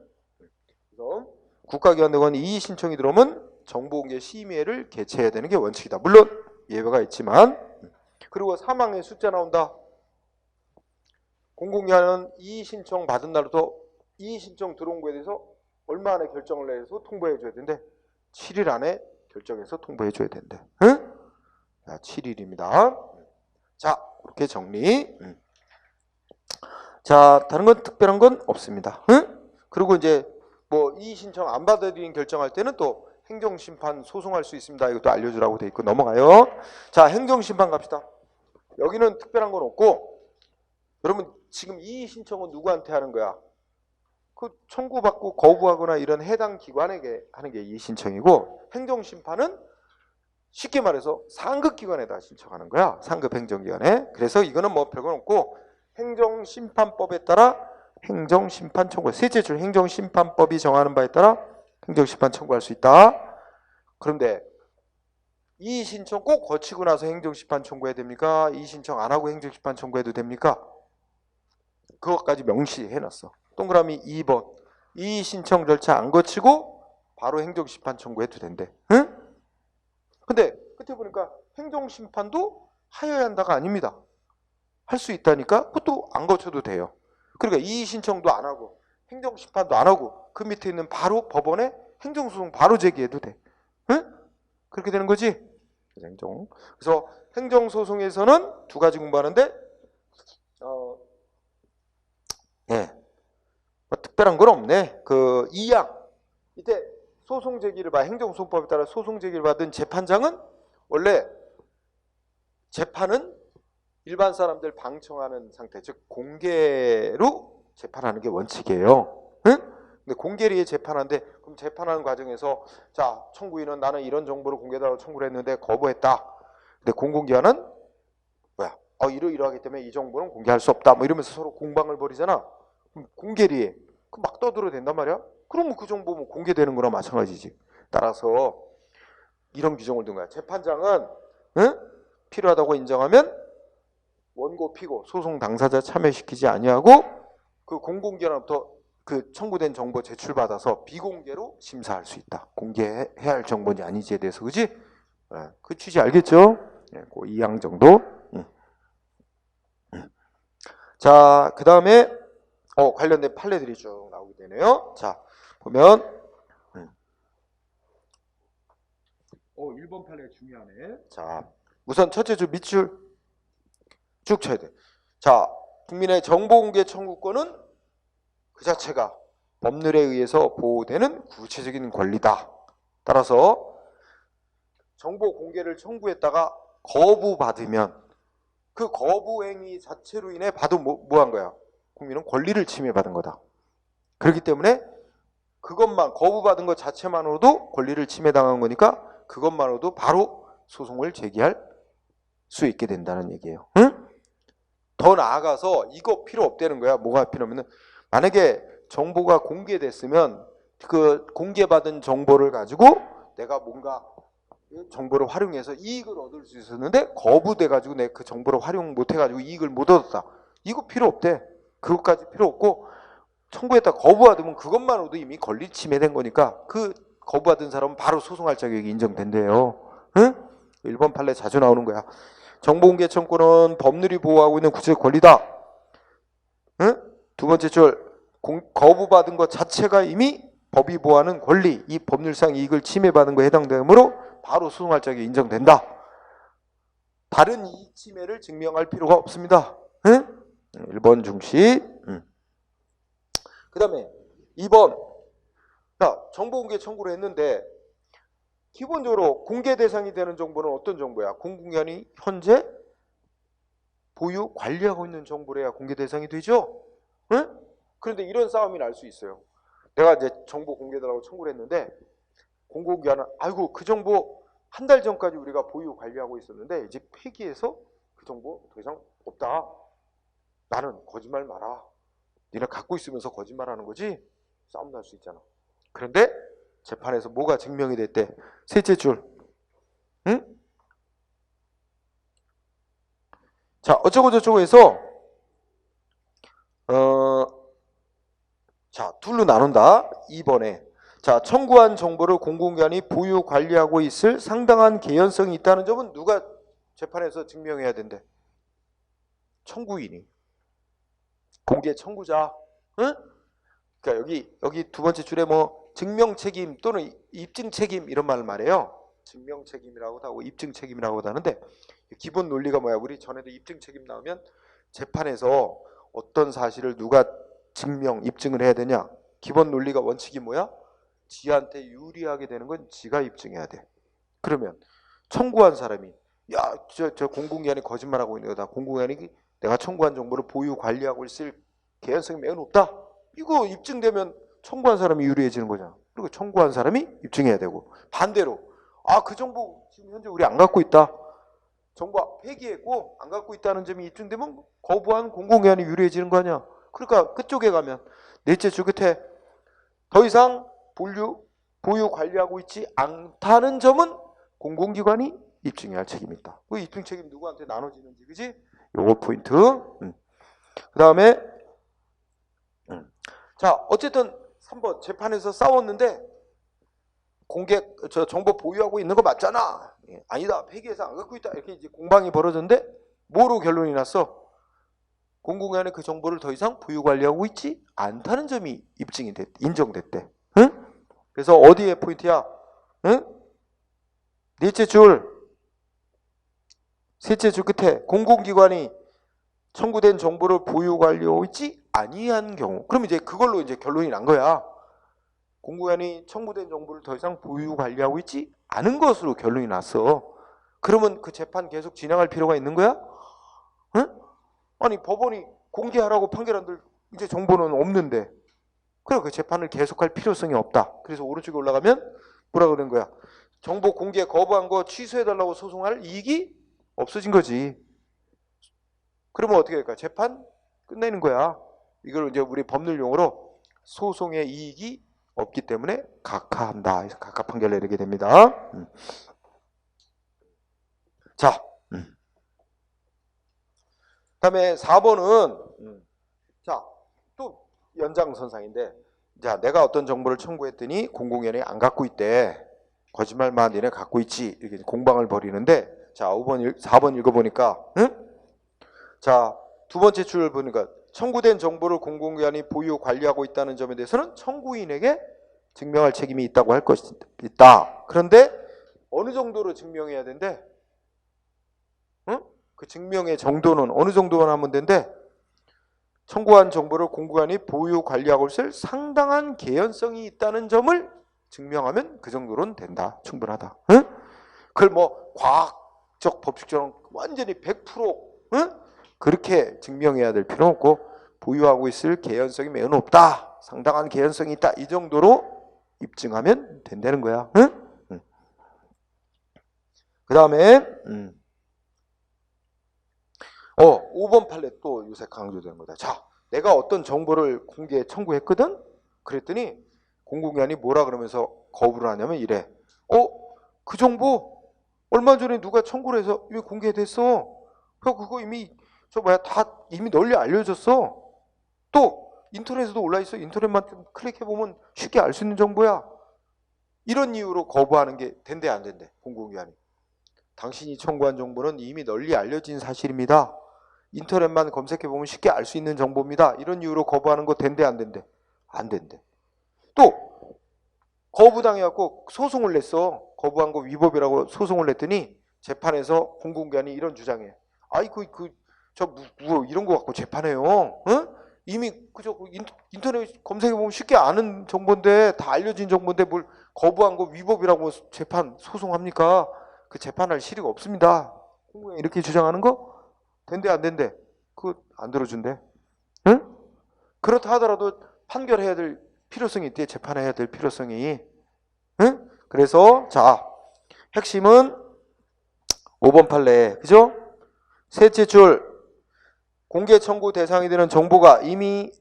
그래서 국가기관들은 이의 신청이 들어오면 정보공개 심의회를 개최해야 되는 게 원칙이다. 물론 예외가 있지만. 그리고 사망의 숫자 나온다. 공공기관은 이의 신청 받은 날부터 이의 신청 들어온 거에 대해서 얼마 안에 결정을 내서 통보해 줘야 된대. 7일 안에 결정해서 통보해 줘야 된대. 응? 자, 7일입니다. 자, 그렇게 정리. 자, 다른 건 특별한 건 없습니다. 응? 그리고 이제 뭐 이의 신청 안 받아들인 결정할 때는 또 행정심판 소송할 수 있습니다. 이것도 알려주라고 돼 있고 넘어가요. 자, 행정심판 갑시다. 여기는 특별한 건 없고 여러분 지금 이의 신청은 누구한테 하는 거야? 그 청구받고 거부하거나 이런 해당 기관에게 하는 게 이의신청이고, 행정심판은 쉽게 말해서 상급기관에다 신청하는 거야. 상급 행정기관에. 그래서 이거는 뭐 별건 없고, 행정심판법에 따라 행정심판 청구, 셋째 줄 행정심판법이 정하는 바에 따라 행정심판 청구할 수 있다. 그런데 이의신청 꼭 거치고 나서 행정심판 청구해야 됩니까? 이의신청 안 하고 행정심판 청구해도 됩니까? 그것까지 명시해놨어. 동그라미 2번. 이의신청 절차 안 거치고 바로 행정심판 청구해도 된대. 응? 근데 끝에 보니까 행정심판도 하여야 한다가 아닙니다. 할 수 있다니까 그것도 안 거쳐도 돼요. 그러니까 이의신청도 안 하고 행정심판도 안 하고 그 밑에 있는 바로 법원에 행정소송 바로 제기해도 돼. 응? 그렇게 되는 거지? 행정. 그래서 행정소송에서는 두 가지 공부하는데 뭐 특별한 건 없네. 그 2항 이때 소송 제기를 받 행정소송법에 따라 소송 제기를 받은 재판장은 원래 재판은 일반 사람들 방청하는 상태, 즉 공개로 재판하는 게 원칙이에요. 응? 근데 공개리에 재판하는데 그럼 재판하는 과정에서 자 청구인은 나는 이런 정보를 공개달라고 청구를 했는데 거부했다. 근데 공공기관은 뭐야? 이러이러하기 때문에 이 정보는 공개할 수 없다. 뭐 이러면서 서로 공방을 벌이잖아. 그럼 공개리에 그 막 떠들어도 된단 말이야? 그러면 그 정보 뭐 공개되는 거랑 마찬가지지. 따라서 이런 규정을 둔 거야. 재판장은 응? 필요하다고 인정하면 원고 피고 소송 당사자 참여시키지 아니하고 그 공공기관부터 그 청구된 정보 제출받아서 비공개로 심사할 수 있다. 공개해야 할 정보인지 아니지에 대해서. 그지? 그 취지 알겠죠? 그 2항 정도. 자, 그 다음에 관련된 판례들이 쭉 나오게 되네요. 자, 보면 1번 판례가 중요하네. 자, 우선 첫째 줄 밑줄 쭉 쳐야 돼. 자, 국민의 정보공개 청구권은 그 자체가 법률에 의해서 보호되는 구체적인 권리다. 따라서 정보 공개를 청구했다가 거부받으면 그 거부 행위 자체로 인해 봐도 뭐한 거야? 국민은 권리를 침해받은 거다. 그렇기 때문에 그것만 거부받은 것 자체만으로도 권리를 침해당한 거니까 그것만으로도 바로 소송을 제기할 수 있게 된다는 얘기예요. 응? 더 나아가서 이거 필요 없다는 거야. 뭐가 필요하면은 만약에 정보가 공개됐으면 그 공개받은 정보를 가지고 내가 뭔가 정보를 활용해서 이익을 얻을 수 있었는데 거부돼 가지고 내가 그 정보를 활용 못 해가지고 이익을 못 얻었다. 이거 필요 없대. 그것까지 필요 없고 청구했다 거부받으면 그것만으로도 이미 권리 침해된 거니까 그 거부받은 사람은 바로 소송할 자격이 인정된대요. 응? 1번 판례 자주 나오는 거야. 정보공개 청구는 법률이 보호하고 있는 구체적 권리다. 응? 두 번째 줄 거부받은 것 자체가 이미 법이 보호하는 권리, 이 법률상 이익을 침해받은 것에 해당되므로 바로 소송할 자격이 인정된다. 다른 이익 침해를 증명할 필요가 없습니다. 응? 1번 중시. 그 다음에 2번. 자, 정보공개 청구를 했는데 기본적으로 공개 대상이 되는 정보는 어떤 정보야? 공공기관이 현재 보유, 관리하고 있는 정보래야 공개 대상이 되죠? 응? 그런데 이런 싸움이 날 수 있어요. 내가 이제 정보 공개달라고 청구를 했는데 공공기관은 아이고 그 정보 한 달 전까지 우리가 보유 관리하고 있었는데 이제 폐기해서 그 정보 더 이상 없다. 나는 거짓말 마라. 니네 갖고 있으면서 거짓말하는 거지? 싸움 날 수 있잖아. 그런데 재판에서 뭐가 증명이 됐대? 셋째 줄. 응? 자, 어쩌고 저쩌고 해서 자, 둘로 나눈다. 2번에 자, 청구한 정보를 공공기관이 보유 관리하고 있을 상당한 개연성이 있다는 점은 누가 재판에서 증명해야 된대? 청구인이. 공개 청구자. 응? 그러니까 여기 두 번째 줄에 뭐 증명 책임 또는 입증 책임 이런 말을 말해요. 증명 책임이라고도 하고 입증 책임이라고도 하는데 기본 논리가 뭐야? 우리 전에도 입증 책임 나오면 재판에서 어떤 사실을 누가 증명, 입증을 해야 되냐? 기본 논리가 원칙이 뭐야? 지한테 유리하게 되는 건 지가 입증해야 돼. 그러면 청구한 사람이 야, 저 공공기관이 거짓말하고 있는 거다. 공공기관이 내가 청구한 정보를 보유 관리하고 있을 개연성이 매우 높다. 이거 입증되면 청구한 사람이 유리해지는 거잖아. 그리고 청구한 사람이 입증해야 되고, 반대로 그 정보 지금 현재 우리 안 갖고 있다. 정보 폐기했고 안 갖고 있다는 점이 입증되면 거부한 공공기관이 유리해지는 거 아니야. 그러니까 그쪽에 가면 넷째 줄 끝에 더 이상 보유 관리하고 있지 않다는 점은 공공기관이 입증해야 할 책임이 있다. 그 입증 책임 누구한테 나눠지는지, 그지? 요거 포인트. 그 다음에 자, 어쨌든 3번 재판에서 싸웠는데 정보 보유하고 있는 거 맞잖아. 아니다, 폐기해서 안 갖고 있다. 이렇게 이제 공방이 벌어졌는데 뭐로 결론이 났어? 공공기관이 그 정보를 더 이상 보유 관리하고 있지 않다는 점이 인정됐대. 응? 그래서 어디에 포인트야? 응? 넷째 줄, 셋째 줄 끝에 공공기관이 청구된 정보를 보유 관리하고 있지 아니한 경우. 그럼 이제 그걸로 이제 결론이 난 거야. 공공기관이 청구된 정보를 더 이상 보유 관리하고 있지 않은 것으로 결론이 났어. 그러면 그 재판 계속 진행할 필요가 있는 거야? 응? 아니 법원이 공개하라고 판결한들 이제 정보는 없는데, 그래 그 재판을 계속할 필요성이 없다. 그래서 오른쪽에 올라가면 뭐라 그러는 거야? 정보 공개 거부한 거 취소해달라고 소송할 이익이 없어진 거지. 그러면 어떻게 할까? 재판 끝내는 거야. 이걸 이제 우리 법률 용어로 소송의 이익이 없기 때문에 각하한다. 그래서 각하 판결 내리게 됩니다. 자, 그다음에 4번은 자, 또 연장선상인데, 자, 내가 어떤 정보를 청구했더니 공공기관이 안 갖고 있대. 거짓말만 니네 갖고 있지. 이렇게 공방을 벌이는데, 자, 4번 읽어보니까, 응? 자, 두 번째 줄 보니까 청구된 정보를 공공기관이 보유 관리하고 있다는 점에 대해서는 청구인에게 증명할 책임이 있다고 할 것이다. 그런데 어느 정도로 증명해야 된대? 응? 그 증명의 정도는 어느 정도만 하면 된대? 청구한 정보를 공공기관이 보유 관리하고 있을 상당한 개연성이 있다는 점을 증명하면 그 정도로는 된다. 충분하다. 응? 그걸 뭐 과학적 법칙처럼 완전히 100% 응? 그렇게 증명해야 될 필요는 없고, 보유하고 있을 개연성이 매우 높다. 상당한 개연성이 있다. 이 정도로 입증하면 된다는 거야. 응? 그 다음에 5번 판례 또 요새 강조되는 거다. 자, 내가 어떤 정보를 공개에 청구했거든? 그랬더니 공공기관이 뭐라 그러면서 거부를 하냐면 이래. 그 정보 얼마 전에 누가 청구를 해서 이미 공개됐어. 그거 이미 다 이미 널리 알려졌어. 또 인터넷에도 올라있어. 인터넷만 클릭해보면 쉽게 알 수 있는 정보야. 이런 이유로 거부하는 게 된대 안 된대? 공공기관이. 당신이 청구한 정보는 이미 널리 알려진 사실입니다. 인터넷만 검색해보면 쉽게 알 수 있는 정보입니다. 이런 이유로 거부하는 거 된대 안 된대? 안 된대. 또 거부당해갖고 소송을 냈어. 거부한 거 위법이라고 소송을 냈더니 재판에서 공공기관이 이런 주장해. 아이 이런 거 갖고 재판해요. 응? 이미 인터넷 검색해보면 쉽게 아는 정보인데, 다 알려진 정보인데 뭘 거부한 거 위법이라고 재판 소송합니까? 그 재판할 실의가 없습니다. 공공기관이 이렇게 주장하는 거 된대 안 된대? 그거 안 들어준대. 응? 그렇다 하더라도 판결해야 될 필요성이 있대. 재판해야 될 필요성이. 응? 그래서 자, 핵심은 5번 판례, 그죠? 셋째 줄, 공개 청구 대상이 되는 정보가 이미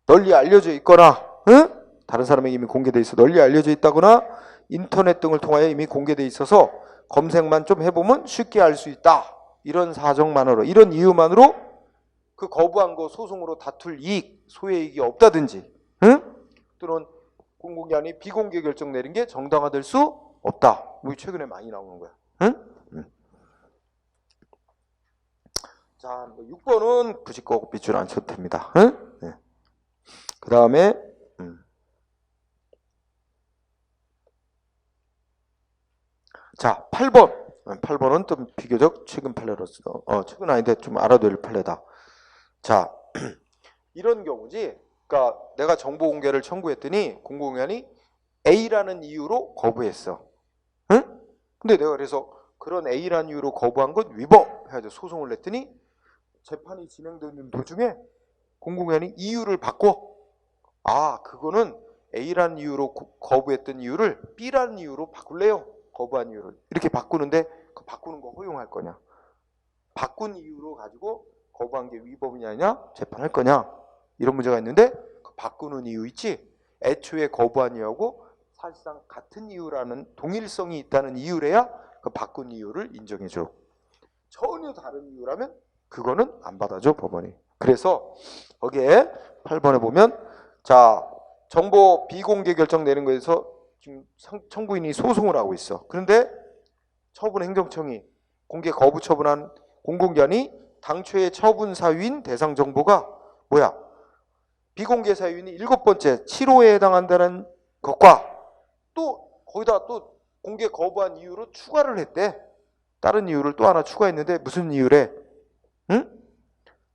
널리 알려져 있거나, 응? 다른 사람에게 이미 공개돼 있어 널리 알려져 있다거나, 인터넷 등을 통하여 이미 공개돼 있어서 검색만 좀 해보면 쉽게 알 수 있다. 이런 사정만으로, 이런 이유만으로 그 거부한 거 소송으로 다툴 이익, 소외이익이 없다든지, 응? 또는 공공기관이 비공개 결정 내린 게 정당화될 수 없다. 뭐 최근에 많이 나오는 거야. 응? 자, 6번은 굳이 꼭 밑줄 안 쳐도 됩니다. 응? 네. 그 다음에 자, 8번. 8번은 좀 비교적 최근 판례로서 최근 아닌데 좀 알아둬야 될 판례다. 자, 이런 경우지. 그러니까 내가 정보 공개를 청구했더니 공공기관이 A라는 이유로 거부했어. 응? 근데 내가 그래서 그런 A라는 이유로 거부한 것 위법 해가지고 소송을 냈더니 재판이 진행되는 도중에 공공기관이 이유를 바꿔. 아, 그거는 A라는 이유로 거부했던 이유를 B라는 이유로 바꿀래요. 거부한 이유를. 이렇게 바꾸는데 그 바꾸는 거 허용할 거냐? 바꾼 이유로 가지고 거부한 게 위법이냐 아니냐? 재판할 거냐? 이런 문제가 있는데 그 바꾸는 이유 있지? 애초에 거부한 이유하고 사실상 같은 이유라는 동일성이 있다는 이유래야 그 바꾼 이유를 인정해줘. 전혀 다른 이유라면 그거는 안 받아줘, 법원이. 그래서 거기에 8번에 보면 자, 정보 비공개 결정 내는 거에서 지금 청구인이 소송을 하고 있어. 그런데 처분 행정청이 공개 거부 처분한 공공기관이 당초의 처분 사유인 대상 정보가 뭐야? 비공개 사유인이 7번째 7호에 해당한다는 것과 또 거기다 또 공개 거부한 이유로 추가를 했대. 다른 이유를 또 하나 추가했는데 무슨 이유래? 응?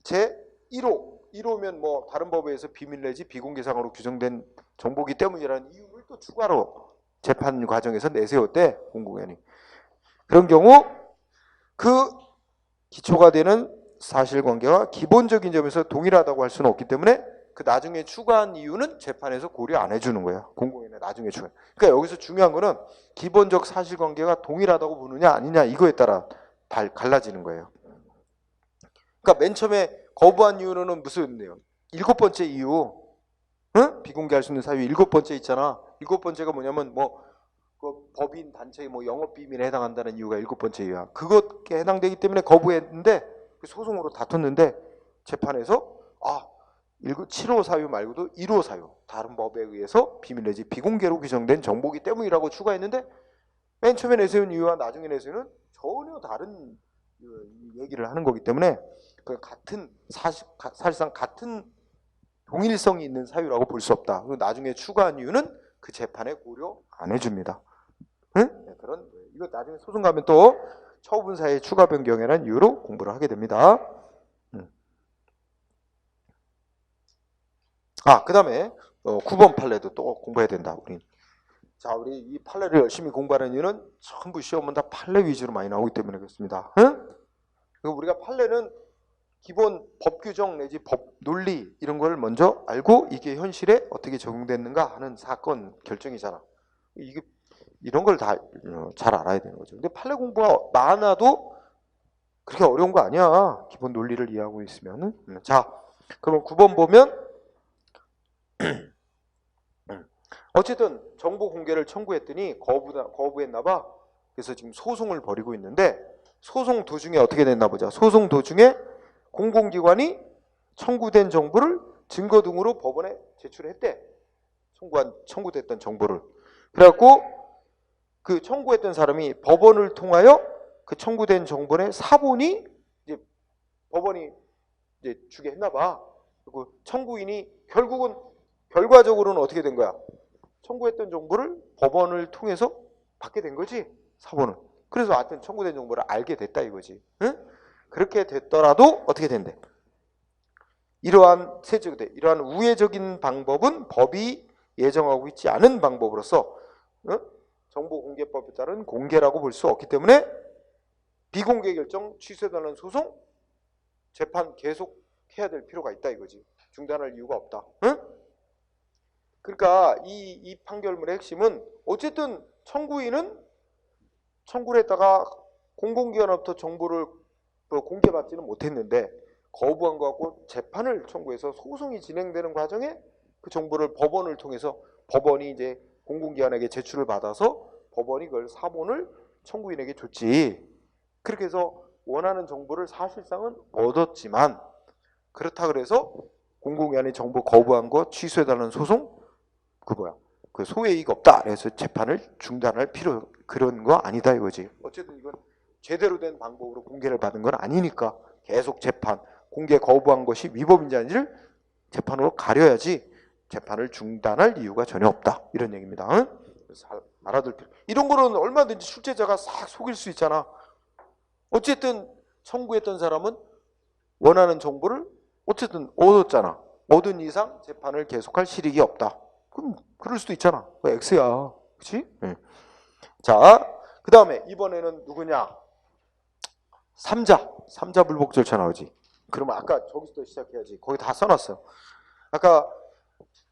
제 1호면 뭐 다른 법에 의해서 비밀 내지 비공개상으로 규정된 정보기 때문이라는 이유를 또 추가로 재판 과정에서 내세웠대, 공공기관이. 그런 경우 그 기초가 되는 사실관계와 기본적인 점에서 동일하다고 할 수는 없기 때문에 그 나중에 추가한 이유는 재판에서 고려 안 해주는 거야. 공공기관에 나중에 추가. 그러니까 여기서 중요한 거는 기본적 사실관계가 동일하다고 보느냐 아니냐 이거에 따라 갈라지는 거예요. 그러니까 맨 처음에 거부한 이유는 무슨데요? 7번째 이유, 응? 비공개할 수 있는 사유 7번째 있잖아. 7번째가 뭐냐면 그 법인 단체의 영업 비밀에 해당한다는 이유가 7번째 이유야. 그것에 해당되기 때문에 거부했는데 소송으로 다퉜는데 재판에서 7호 사유 말고도 1호 사유 다른 법에 의해서 비밀 내지 비공개로 규정된 정보기 때문이라고 추가했는데 맨 처음에 내세운 이유와 나중에 내세우는 전혀 다른 얘기를 하는 거기 때문에 그 같은 사실상 같은 동일성이 있는 사유라고 볼 수 없다. 그리고 나중에 추가한 이유는 그 재판에 고려 안 해줍니다. 응? 네, 그런 이거 나중에 소송 가면 또 처분사의 추가 변경이라는 이유로 공부를 하게 됩니다. 그 다음에 9번 판례도 또 공부해야 된다. 우리 이 판례를 열심히 공부하는 이유는 전부 시험은 다 판례 위주로 많이 나오기 때문에 그렇습니다. 응? 우리가 판례는 기본 법 규정 내지 법 논리 이런 걸 먼저 알고 이게 현실에 어떻게 적용됐는가 하는 사건 결정이잖아. 이런 걸 다 잘 알아야 되는 거죠. 근데 판례 공부가 많아도 그렇게 어려운 거 아니야. 기본 논리를 이해하고 있으면은. 자, 그럼 9번 보면 어쨌든 정보 공개를 청구했더니 거부했나 봐. 그래서 지금 소송을 벌이고 있는데 소송 도중에 어떻게 됐나 보자. 소송 도중에 공공기관이 청구된 정보를 증거 등으로 법원에 제출했대. 청구됐던 정보를. 그래갖고 그 청구했던 사람이 법원을 통하여 그 청구된 정보의 사본이 이제 법원이 이제 주게 했나 봐. 그리고 청구인이 결과적으로는 어떻게 된 거야? 청구했던 정보를 법원을 통해서 받게 된 거지, 사본은. 그래서 하여튼 청구된 정보를 알게 됐다 이거지. 응? 그렇게 됐더라도 어떻게 된대? 이러한 우회적인 방법은 법이 예정하고 있지 않은 방법으로서 정보공개법에 따른 공개라고 볼 수 없기 때문에 비공개 결정 취소해달라는 소송 재판 계속해야 될 필요가 있다 이거지. 중단할 이유가 없다. 응? 그러니까 이 판결문의 핵심은 어쨌든 청구인은 청구를 했다가 공공기관으로부터 정보를 공개받지는 못했는데 거부한 것 같고 재판을 청구해서 소송이 진행되는 과정에 그 정보를 법원을 통해서 법원이 이제 공공기관에게 제출을 받아서 법원이 그걸 사본을 청구인에게 줬지. 그렇게 해서 원하는 정보를 사실상은 얻었지만 그렇다 그래서 공공기관이 정보 거부한 거 취소해달라는 소송 그 소외이익 없다. 그래서 재판을 중단할 그런 거 아니다 이거지. 어쨌든 이건 제대로 된 방법으로 공개를 받은 건 아니니까 계속 공개 거부한 것이 위법인지 아닌지를 재판으로 가려야지 재판을 중단할 이유가 전혀 없다. 이런 얘기입니다. 응? 그래서 알아둘 필요. 이런 거는 얼마든지 출제자가 싹 속일 수 있잖아. 어쨌든 청구했던 사람은 원하는 정보를 어쨌든 얻었잖아. 얻은 이상 재판을 계속할 실익이 없다. 그럼 그럴 수도 있잖아. X야. 그렇지? 네. 자, 그 다음에 이번에는 누구냐? 3자 불복 절차 나오지. 그러면 아까 저기서 시작해야지. 거기 다 써놨어. 아까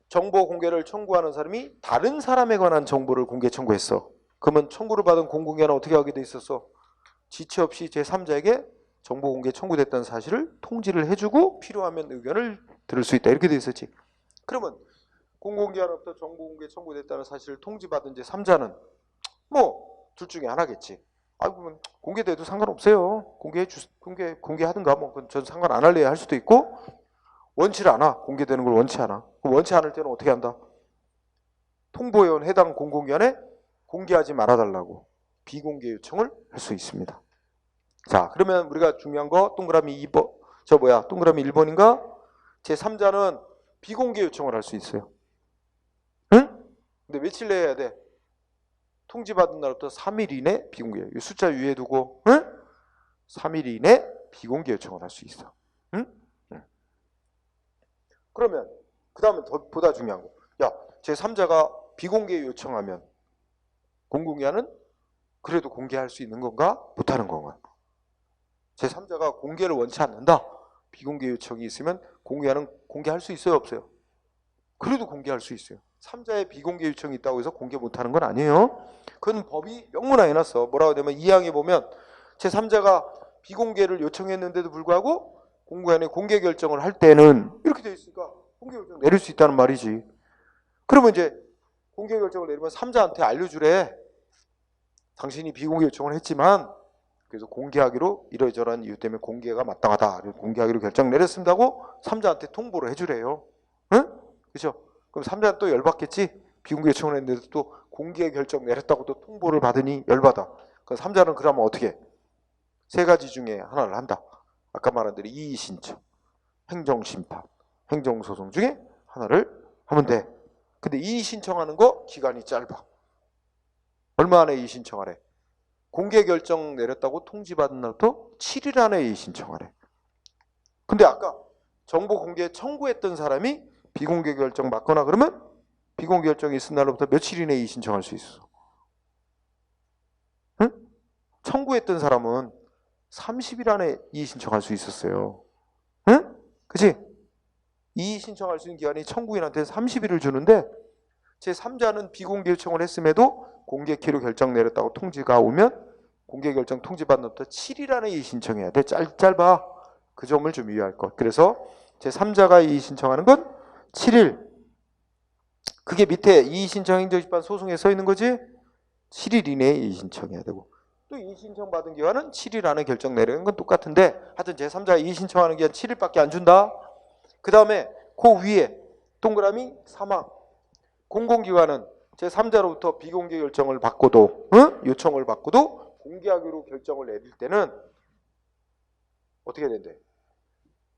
정보 공개를 청구하는 사람이 다른 사람에 관한 정보를 공개 청구했어. 그러면 청구를 받은 공공기관은 어떻게 하게 돼 있었어? 지체 없이 제3자에게 정보 공개 청구됐다는 사실을 통지를 해주고 필요하면 의견을 들을 수 있다. 이렇게 돼 있었지. 그러면 공공기관으로부터 정보 공개 청구됐다는 사실을 통지받은 제3자는 뭐 둘 중에 하나겠지. 아, 그러면 공개돼도 상관없어요. 공개하든가 뭐 전 상관 안 할래야 할 수도 있고, 원치를 않아. 공개되는 걸 원치 않아. 그럼 원치 않을 때는 어떻게 한다? 통보해온 해당 공공기관에 공개하지 말아달라고 비공개 요청을 할 수 있습니다. 자, 그러면 우리가 중요한 거 동그라미 2번, 동그라미 1번인가? 제3자는 비공개 요청을 할 수 있어요. 응? 근데 며칠 내에 해야 돼? 통지받은 날부터 3일 이내 비공개. 숫자 위에 두고, 응? 3일 이내 비공개 요청을 할 수 있어. 응? 응. 그러면 그 다음에 보다 중요한 거. 야, 제3자가 비공개 요청하면 공공기관은 그래도 공개할 수 있는 건가? 못하는 건가? 제3자가 공개를 원치 않는다. 비공개 요청이 있으면 공개하는 공개할 수 있어요, 없어요? 그래도 공개할 수 있어요. 3자의 비공개 요청이 있다고 해서 공개 못하는 건 아니에요. 그건 법이 명문화해 놨어. 뭐라고 하냐면 2항에 보면 제3자가 비공개를 요청했는데도 불구하고 공공기관이 공개 결정을 할 때는 이렇게 돼 있으니까 공개 결정 내릴 수 있다는 말이지. 그러면 이제 공개 결정을 내리면 3자한테 알려주래. 당신이 비공개 요청을 했지만 그래서 공개하기로 이러저러한 이유 때문에 공개가 마땅하다. 공개하기로 결정 내렸습니다고 3자한테 통보를 해주래요. 응? 그렇죠? 그럼 3자는 또 열받겠지? 비공개 요청을 했는데도 또 공개 결정 내렸다고 또 통보를 받으니 열받아. 그럼 3자는 그러면 어떻게 해? 세 가지 중에 하나를 한다. 아까 말한 대로 이의신청, 행정심판, 행정소송 중에 하나를 하면 돼. 근데 이의신청하는 거 기간이 짧아. 얼마 안에 이의신청하래? 공개 결정 내렸다고 통지받은 날부터 7일 안에 이의신청하래. 근데 아까 정보 공개 청구했던 사람이 비공개 결정 받거나 그러면 비공개 결정이 있은 날로부터 며칠 이내에 이의신청할 수 있어. 응? 청구했던 사람은 30일 안에 이의신청할 수 있었어요. 응? 그치? 이의신청할 수 있는 기간이 청구인한테 30일을 주는데 제3자는 비공개 요청을 했음에도 공개키로 결정 내렸다고 통지가 오면 공개 결정 통지받는 날부터 7일 안에 이의신청해야 돼. 짧아. 그 점을 좀 유의할 것. 그래서 제3자가 이의신청하는 건 7일. 그게 밑에 이의신청 행정심판 소송에 써 있는 거지? 7일 이내에 이의신청해야 되고. 또 이의신청 받은 기간은 7일 안에 결정 내리는 건 똑같은데 하여튼 제3자가 이의신청하는 기간 7일밖에 안 준다. 그 다음에 그 위에 동그라미 3항. 공공기관은 제3자로부터 비공개 결정을 받고도 요청을 받고도 공개하기로 결정을 내릴 때는 어떻게 된대?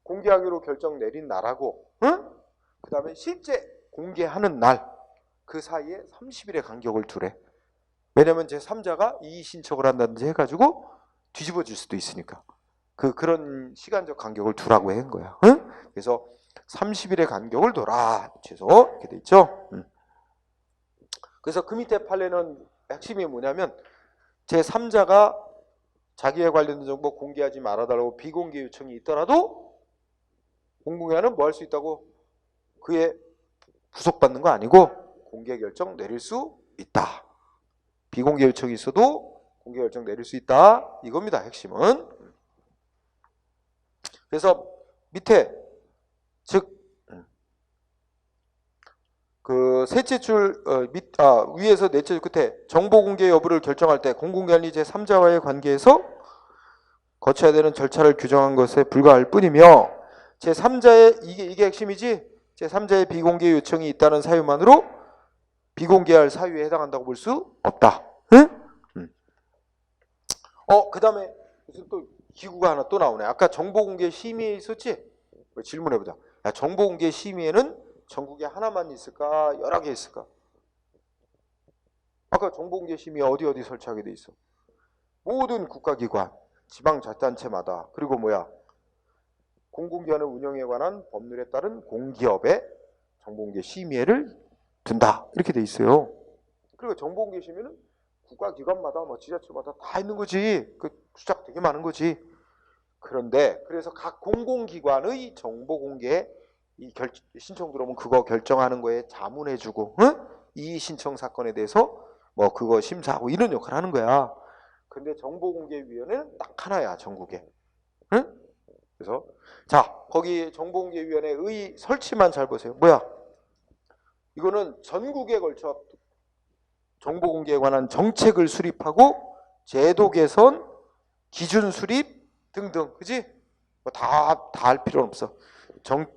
공개하기로 결정 내린 날하고 그 다음에 실제 공개하는 날 그 사이에 30일의 간격을 두래. 왜냐면 제3자가 이의신청을 한다든지 해가지고 뒤집어질 수도 있으니까 그런 시간적 간격을 두라고 한 거야. 그래서 30일의 간격을 둬라. 최소 이렇게 돼 있죠. 그래서 그 밑에 판례는 핵심이 뭐냐면 제3자가 자기에 관련된 정보 공개하지 말아달라고 비공개 요청이 있더라도 공공기관은 뭐 할 수 있다고? 그에 부속받는 거 아니고 공개 결정 내릴 수 있다. 비공개 요청이 있어도 공개 결정 내릴 수 있다. 이겁니다. 핵심은. 그래서 밑에 즉 그 셋째 줄 위에서 넷째 줄 끝에 정보 공개 여부를 결정할 때 공공기관이 제3자와의 관계에서 거쳐야 되는 절차를 규정한 것에 불과할 뿐이며 제3자의 이게 핵심이지 제3자의 비공개 요청이 있다는 사유만으로 비공개할 사유에 해당한다고 볼 수 없다. 응? 그 다음에 무슨 또 기구가 하나 또 나오네. 아까 정보공개 심의에 있었지? 질문해보자. 야, 정보공개 심의에는 전국에 하나만 있을까? 여러 개 있을까? 아까 정보공개 심의 어디 설치하게 돼 있어? 모든 국가기관, 지방자치단체마다 그리고 공공기관의 운영에 관한 법률에 따른 공기업의 정보공개 심의를 둔다. 이렇게 돼 있어요. 그리고 정보공개 심의는 국가기관마다 지자체마다 다 있는 거지. 그 수작 되게 많은 거지. 그런데 그래서 각 공공기관의 정보공개 신청 들어오면 그거 결정하는 거에 자문해주고, 응? 이 신청 사건에 대해서 뭐 그거 심사하고 이런 역할을 하는 거야. 근데 정보공개위원회는 딱 하나야, 전국에. 응? 그래서 자, 거기 정보공개위원회의 설치만 잘 보세요. 뭐야? 이거는 전국에 걸쳐 정보공개에 관한 정책을 수립하고 제도 개선, 기준 수립 등등, 그지? 뭐 다 할 필요는 없어.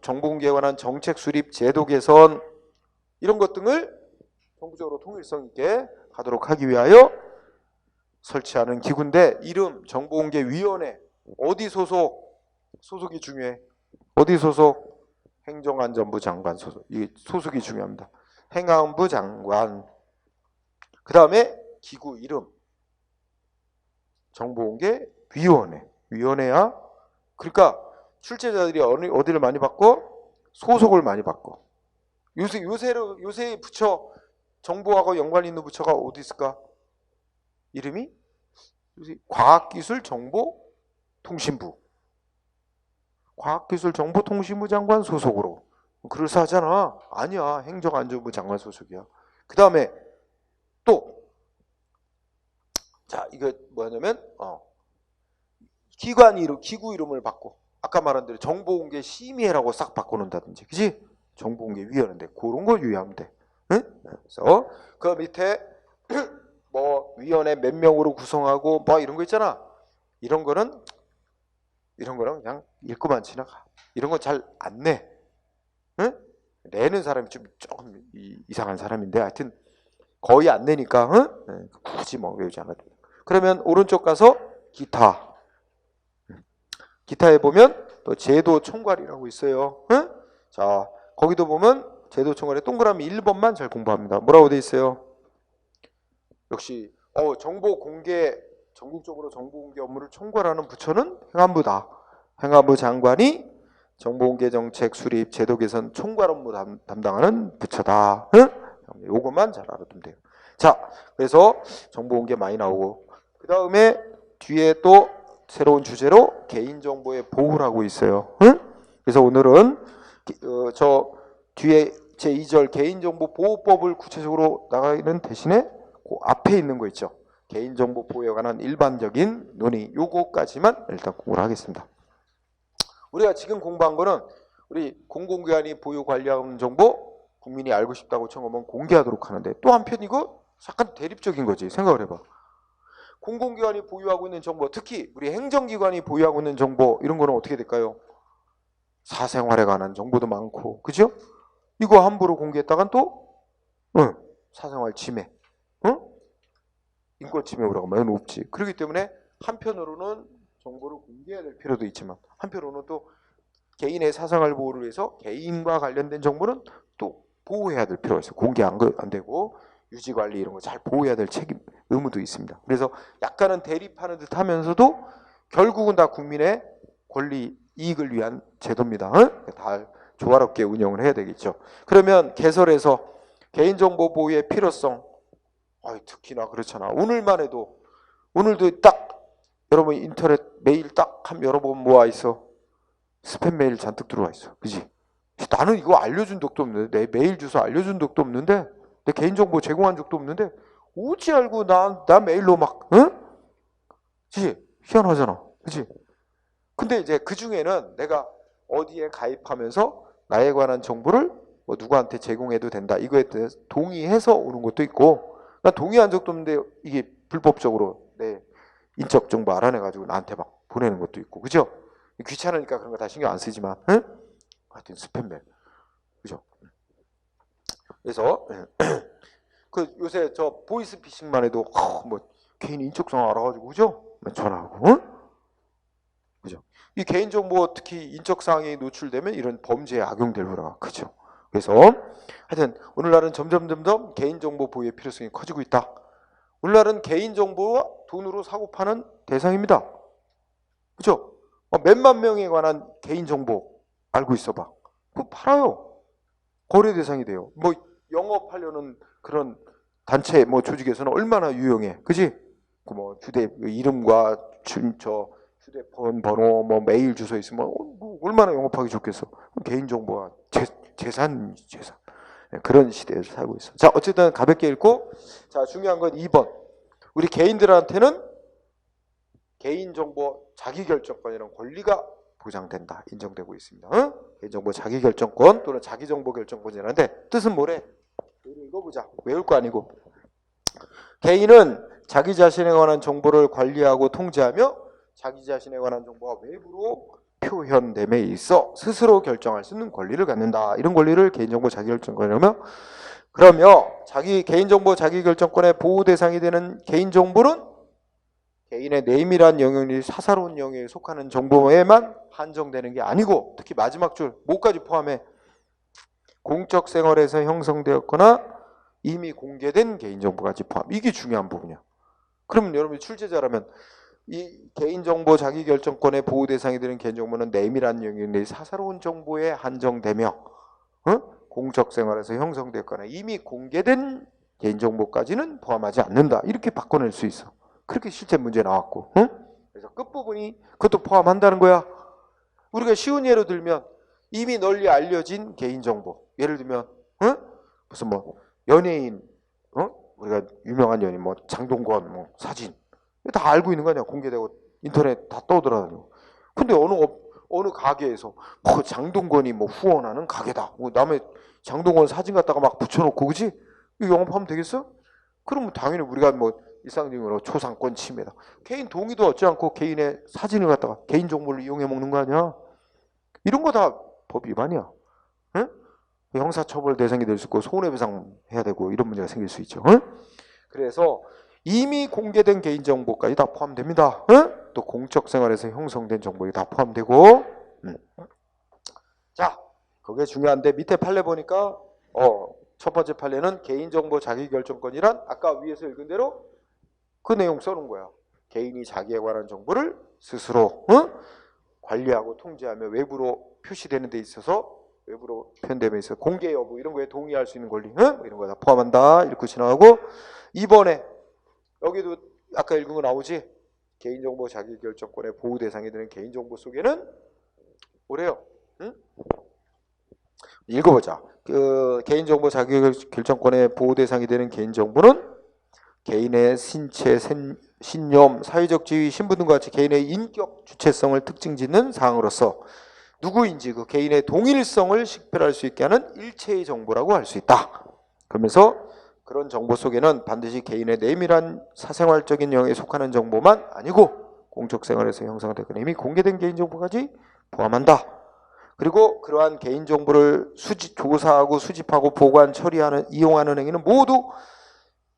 정보공개에 관한 정책 수립, 제도 개선 이런 것 등을 정부적으로 통일성 있게 하도록 하기 위하여 설치하는 기구인데, 이름 정보공개위원회. 어디 소속이 중요해. 어디 소속? 행정안전부 장관 소속. 이 소속이 중요합니다. 행안부 장관. 그 다음에 기구 이름 정보공개위원회. 위원회야. 그러니까 출제자들이 어디를 많이 바꿔? 소속을 많이 바꿔. 요새 부처, 정보하고 연관 있는 부처가 어디 있을까? 이름이 과학기술정보통신부. 과학기술정보통신부 장관 소속으로. 그럴싸하잖아. 아니야, 행정안전부 장관 소속이야. 그 다음에 또, 자, 이거 뭐냐면 기구 이름을 바꿔. 아까 말한 대로 정보공개 심의회라고 싹 바꿔놓는다든지, 그지? 정보공개위원회인데 그런 거 유의하면 돼. 응? 그래서 그 밑에 뭐 위원회 몇 명으로 구성하고 뭐 이런 거 있잖아. 이런 거는 그냥 읽고만 지나가. 이런 거 잘 안 내. 응? 내는 사람이 좀 조금 이상한 사람인데 하여튼 거의 안 내니까, 응? 굳이 뭐 외우지 않아도. 그러면 오른쪽 가서 기타에 보면 또 제도 총괄이라고 있어요. 응? 자, 거기도 보면 제도 총괄에 동그라미 1번만 잘 공부합니다. 뭐라고 돼 있어요? 역시 전국적으로 정보공개 업무를 총괄하는 부처는 행안부다. 행안부 장관이 정보공개 정책 수립, 제도 개선 총괄 업무 담당하는 부처다. 응? 요것만 잘 알아두면 돼요. 자, 그래서 정보공개 많이 나오고, 그 다음에 뒤에 또 새로운 주제로 개인정보의 보호라고 있어요. 응? 그래서 오늘은 저 뒤에 제2절 개인정보보호법을 구체적으로 나가는 대신에 그 앞에 있는 거 있죠. 개인정보 보호에 관한 일반적인 논의, 요거까지만 일단 공부를 하겠습니다. 우리가 지금 공부한 거는 우리 공공기관이 보유 관리하는 정보 국민이 알고 싶다고 청하면 공개하도록 하는데, 또 한편 이거 약간 대립적인 거지. 생각을 해봐. 공공기관이 보유하고 있는 정보, 특히 우리 행정기관이 보유하고 있는 정보, 이런 거는 어떻게 될까요? 사생활에 관한 정보도 많고, 그죠? 이거 함부로 공개했다간 또 사생활 침해, 인권 침해 오라고 하면 없지. 그렇기 때문에 한편으로는 정보를 공개해야 될 필요도 있지만, 한편으로는 또 개인의 사생활 보호를 위해서 개인과 관련된 정보는 또 보호해야 될 필요가 있어요. 공개 안 되고 유지관리 이런 거 잘 보호해야 될 책임, 의무도 있습니다. 그래서 약간은 대립하는 듯 하면서도 결국은 다 국민의 권리, 이익을 위한 제도입니다. 다 조화롭게 운영을 해야 되겠죠. 그러면 개설에서 개인정보 보호의 필요성, 특히나 그렇잖아. 오늘만 해도, 오늘도 딱 여러분 인터넷 메일 딱 한번 열어보면 뭐가 있어? 스팸 메일 잔뜩 들어와 있어. 그지? 나는 이거 알려준 적도 없는데, 내 메일 주소 알려준 적도 없는데, 내 개인정보 제공한 적도 없는데 어찌 알고 나 메일로 막, 그치? 희한하잖아. 그치? 근데 이제 그 중에는 내가 어디에 가입하면서 나에 관한 정보를 뭐 누구한테 제공해도 된다, 이거에 대해서 동의해서 오는 것도 있고, 나 동의한 적도 없는데 이게 불법적으로 내 인적 정보 알아내가지고 나한테 막 보내는 것도 있고, 그죠? 귀찮으니까 그런 거 다 신경 안 쓰지만, 하여튼 스팸 메일, 그죠? 그래서 그 요새 저 보이스피싱만 해도 뭐 개인 인적사항 알아가지고, 그죠? 전화하고, 그죠? 이 개인정보, 특히 인적사항이 노출되면 이런 범죄에 악용될 거라, 그죠? 그래서 하여튼 오늘날은 점점 개인정보 보호의 필요성이 커지고 있다. 오늘날은 개인정보와 돈으로 사고 파는 대상입니다. 그죠? 몇만 명에 관한 개인정보 알고 있어봐. 그거 팔아요. 거래 대상이 돼요. 뭐 영업하려는 그런 단체, 뭐 조직에서는 얼마나 유용해, 그지? 그 뭐 주대 이름과 저 휴대폰 번호, 뭐 메일 주소 있으면 뭐 얼마나 영업하기 좋겠어. 개인정보가 재산. 그런 시대에서 살고 있어. 자, 어쨌든 가볍게 읽고, 자, 중요한 건 2번. 우리 개인들한테는 개인정보 자기결정권이라는 권리가 보장된다. 인정되고 있습니다. 응? 개인정보 자기결정권 또는 자기정보결정권이라는데 뜻은 뭐래? 읽어보자. 외울 거 아니고. 개인은 자기 자신에 관한 정보를 관리하고 통제하며 자기 자신에 관한 정보가 외부로 표현됨에 있어 스스로 결정할 수 있는 권리를 갖는다. 이런 권리를 개인정보 자기결정권이라며, 그러며 자기 개인정보 자기결정권의 보호 대상이 되는 개인정보는 개인의 내밀한 영역이 사사로운 영역에 속하는 정보에만 한정되는 게 아니고, 특히 마지막 줄 뭐까지 포함해? 공적 생활에서 형성되었거나 이미 공개된 개인정보까지 포함. 이게 중요한 부분이야. 그러면 여러분이 출제자라면 이 개인정보 자기결정권의 보호 대상이 되는 개인정보는 내밀한 영역이 사사로운 정보에 한정되며 공적 생활에서 형성되었거나 이미 공개된 개인정보까지는 포함하지 않는다. 이렇게 바꿔낼 수 있어. 그렇게 실제 문제 나왔고, 그래서 끝부분이 그것도 포함한다는 거야. 우리가 쉬운 예로 들면 이미 널리 알려진 개인정보, 예를 들면 무슨 뭐 연예인, 우리가 유명한 연예인 뭐 장동건 뭐 사진 다 알고 있는 거 아니야. 공개되고 인터넷 다 떠돌아다니고. 근데 어느 가게에서 뭐 장동건이 뭐 후원하는 가게다, 뭐 남의 장동건 사진 갖다가 막 붙여놓고, 그지? 이거 영업하면 되겠어? 그러면 당연히 우리가 뭐 일상적으로 초상권 침해다, 개인 동의도 얻지 않고 개인의 사진을 갖다가 개인 정보를 이용해 먹는 거 아니야. 이런 거 다 법 위반이야. 응? 형사처벌 대상이 될 수 있고 손해배상 해야 되고 이런 문제가 생길 수 있죠. 응? 그래서 이미 공개된 개인정보까지 다 포함됩니다. 응? 또 공적 생활에서 형성된 정보가 다 포함되고. 자, 그게 중요한데 밑에 판례 보니까 첫 번째 판례는 개인정보 자기결정권이란 아까 위에서 읽은 대로 그 내용 써놓은 거야. 개인이 자기에 관한 정보를 스스로 관리하고 통제하며 외부로 표시되는 데 있어서, 외부로 표현됨에 있어서 공개 여부 이런 거에 동의할 수 있는 권리, 이런 거 다 포함한다. 읽고 지나가고, 이번에 여기도 아까 읽은 거 나오지? 개인정보 자기결정권의 보호 대상이 되는 개인정보 속에는 뭐래요? 읽어보자. 그 개인정보 자기결정권의 보호 대상이 되는 개인정보는 개인의 신체, 신념, 사회적 지위, 신분 등과 같이 개인의 인격 주체성을 특징 짓는 사항으로서 누구인지 그 개인의 동일성을 식별할 수 있게 하는 일체의 정보라고 할 수 있다. 그러면서 그런 정보 속에는 반드시 개인의 내밀한 사생활적인 영역에 속하는 정보만 아니고 공적 생활에서 형성되거나 이미 공개된 개인정보까지 포함한다. 그리고 그러한 개인정보를 조사하고 수집하고 보관, 처리하는, 이용하는 행위는 모두